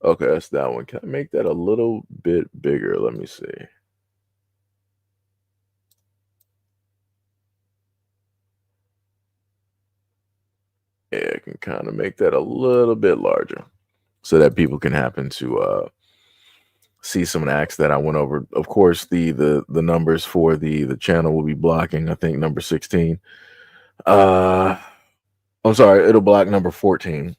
okay, that's that one. Can I make that a little bit bigger? Let me see. Yeah, I can kind of make that a little bit larger so that people can happen to see some of the acts that I went over. Of course, the numbers for the channel will be blocking, I think, number 16. I'm sorry, it'll block number 14.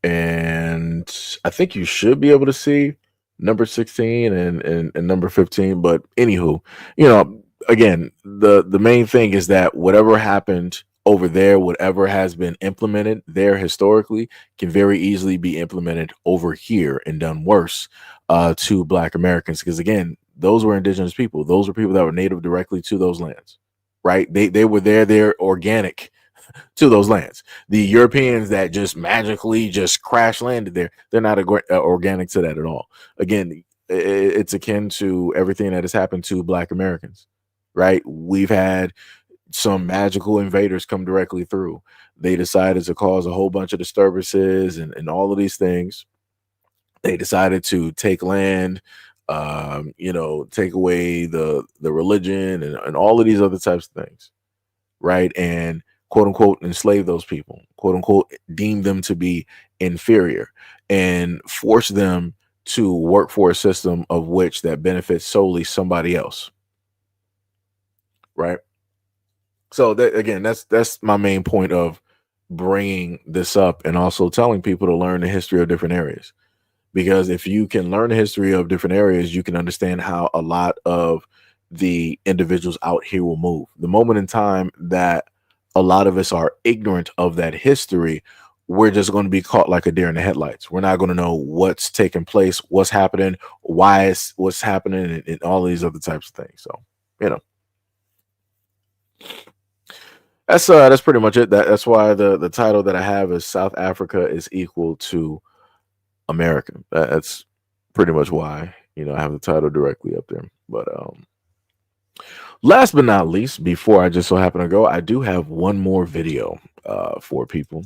And I think you should be able to see number 16 and number 15. But anywho, again, the main thing is that whatever happened over there, whatever has been implemented there historically, can very easily be implemented over here and done worse to Black Americans. Because again, those were indigenous people. Those were people that were native directly to those lands, right? They were there. They're organic to those lands. The Europeans that just magically just crash landed there, they're not organic to that at all. Again, it's akin to everything that has happened to Black Americans, right? We've had some magical invaders come directly through. They decided to cause a whole bunch of disturbances and all of these things. They decided to take land, take away the religion and all of these other types of things, right? And quote unquote enslave those people, quote unquote deem them to be inferior, and force them to work for a system of which that benefits solely somebody else, right? So that, again, that's my main point of bringing this up, and also telling people to learn the history of different areas. Because if you can learn the history of different areas, you can understand how a lot of the individuals out here will move. The moment in time that a lot of us are ignorant of that history, we're just going to be caught like a deer in the headlights. We're not going to know what's taking place, what's happening, why it's what's happening, and all these other types of things. So, that's pretty much it. That's why the title that I have is South Africa is equal to America. That's pretty much why, I have the title directly up there. But last but not least, before I just so happen to go, I do have one more video for people.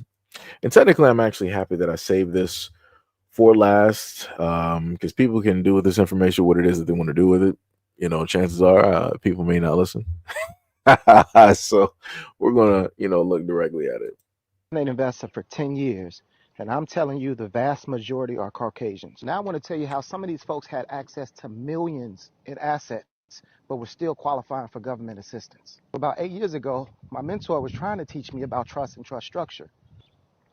And technically, I'm actually happy that I saved this for last, because people can do with this information what it is that they want to do with it. Chances are people may not listen. So we're gonna, look directly at it. An investor for 10 years, and I'm telling you the vast majority are Caucasians. Now I want to tell you how some of these folks had access to millions in assets, but were still qualifying for government assistance. About 8 years ago, my mentor was trying to teach me about trust and trust structure.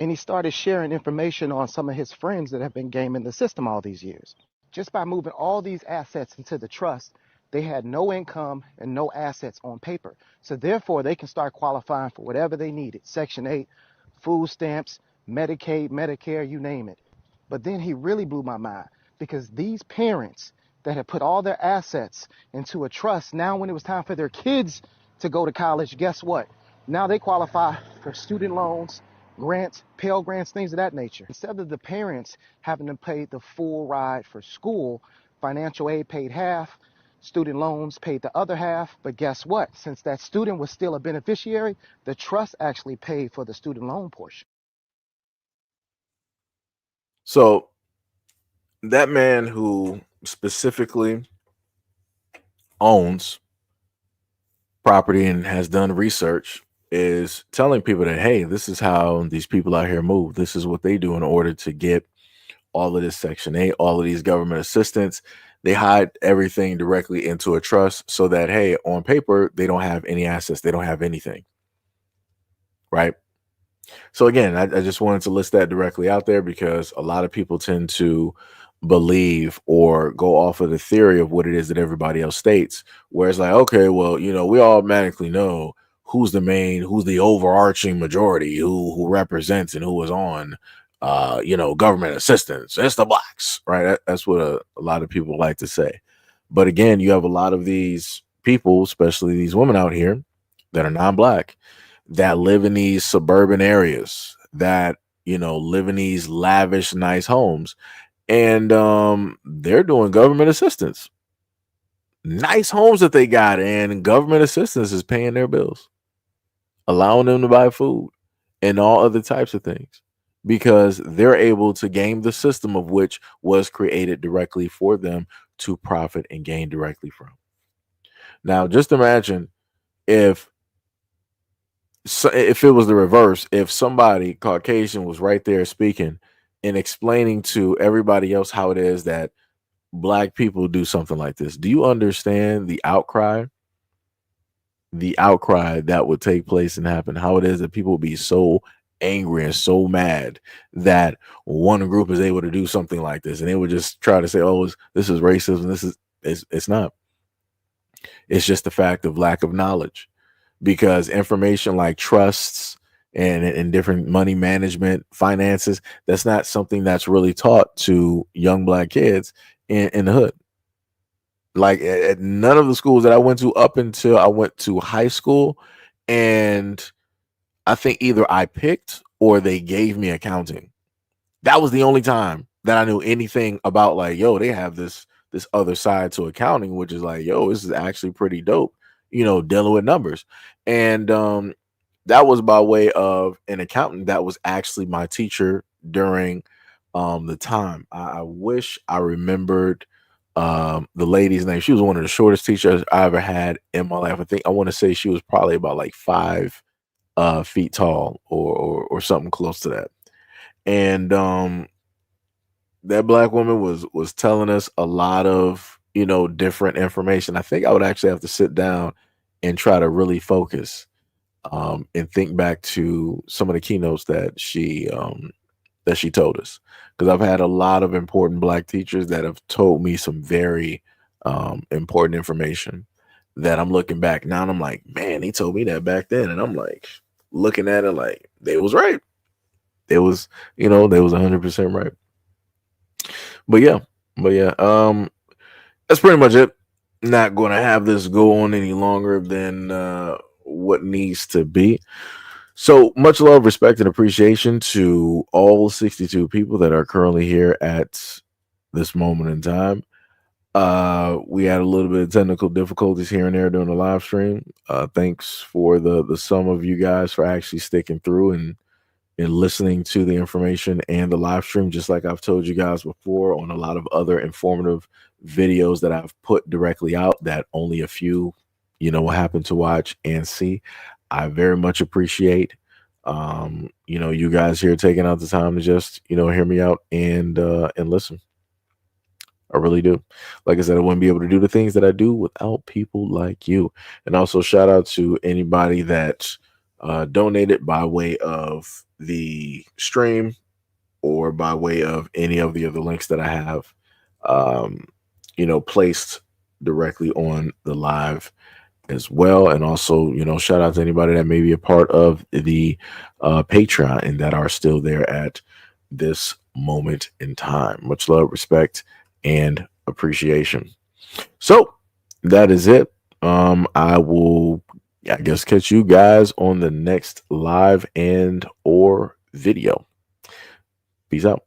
And he started sharing information on some of his friends that have been gaming the system all these years. Just by moving all these assets into the trust, they had no income and no assets on paper. So therefore, they can start qualifying for whatever they needed. Section 8, food stamps, Medicaid, Medicare, you name it. But then he really blew my mind, because these parents that had put all their assets into a trust, now when it was time for their kids to go to college, guess what? Now they qualify for student loans, grants, Pell Grants, things of that nature. Instead of the parents having to pay the full ride for school, financial aid paid half, student loans paid the other half. But guess what? Since that student was still a beneficiary, the trust actually paid for the student loan portion. So that man who specifically owns property and has done research is telling people that, hey, this is how these people out here move. This is what they do in order to get all of this Section 8, all of these government assistance. They hide everything directly into a trust so that, hey, on paper, they don't have any assets. They don't have anything. Right. So again, I just wanted to list that directly out there because a lot of people tend to believe or go off of the theory of what it is that everybody else states, where it's like, okay, well, we automatically know who's the overarching majority, who represents and who is on government assistance. It's the blacks, right? That's what a lot of people like to say. But again, you have a lot of these people, especially these women out here that are non-black, that live in these suburban areas, that live in these lavish, nice homes, and they're doing government assistance. Nice homes that they got, and government assistance is paying their bills, allowing them to buy food and all other types of things, because they're able to game the system of which was created directly for them to profit and gain directly from. Now, just imagine if it was the reverse, if somebody Caucasian was right there speaking and explaining to everybody else how it is that black people do something like this. Do you understand the outcry that would take place and happen? How it is that people would be so angry and so mad that one group is able to do something like this, and they would just try to say, oh, this is racism. It's not. It's just the fact of lack of knowledge, because information like trusts and different money management, finances, that's not something that's really taught to young black kids in the hood. Like at none of the schools that I went to up until I went to high school, and I think either I picked or they gave me accounting. That was the only time that I knew anything about, like, yo, they have this other side to accounting, which is like, yo, this is actually pretty dope, dealing with numbers. And that was by way of an accountant that was actually my teacher during the time. I wish I remembered the lady's name. She was one of the shortest teachers I ever had in my life. I want to say she was probably about like 5 feet tall or something close to that. And that black woman was telling us a lot of different information. I think I would actually have to sit down and try to really focus and think back to some of the keynotes that she told us, because I've had a lot of important black teachers that have told me some very important information that I'm looking back now and I'm like, man, he told me that back then, and I'm like looking at it like they was right. They was 100% right. But yeah, that's pretty much it. Not going to have this go on any longer than what needs to be. So much love, respect, and appreciation to all 62 people that are currently here at this moment in time. We had a little bit of technical difficulties here and there during the live stream. Thanks for the some of you guys for actually sticking through and listening to the information and the live stream. Just like I've told you guys before on a lot of other informative videos that I've put directly out that only a few happen to watch and see. I very much appreciate you guys here taking out the time to just hear me out and listen. I really do. Like I said, I wouldn't be able to do the things that I do without people like you. And also shout out to anybody that donated by way of the stream or by way of any of the other links that I have placed directly on the live as well. And also shout out to anybody that may be a part of the Patreon and that are still there at this moment in time. Much love, respect, and appreciation. So that is it. I will, I guess, catch you guys on the next live and or video. Peace out.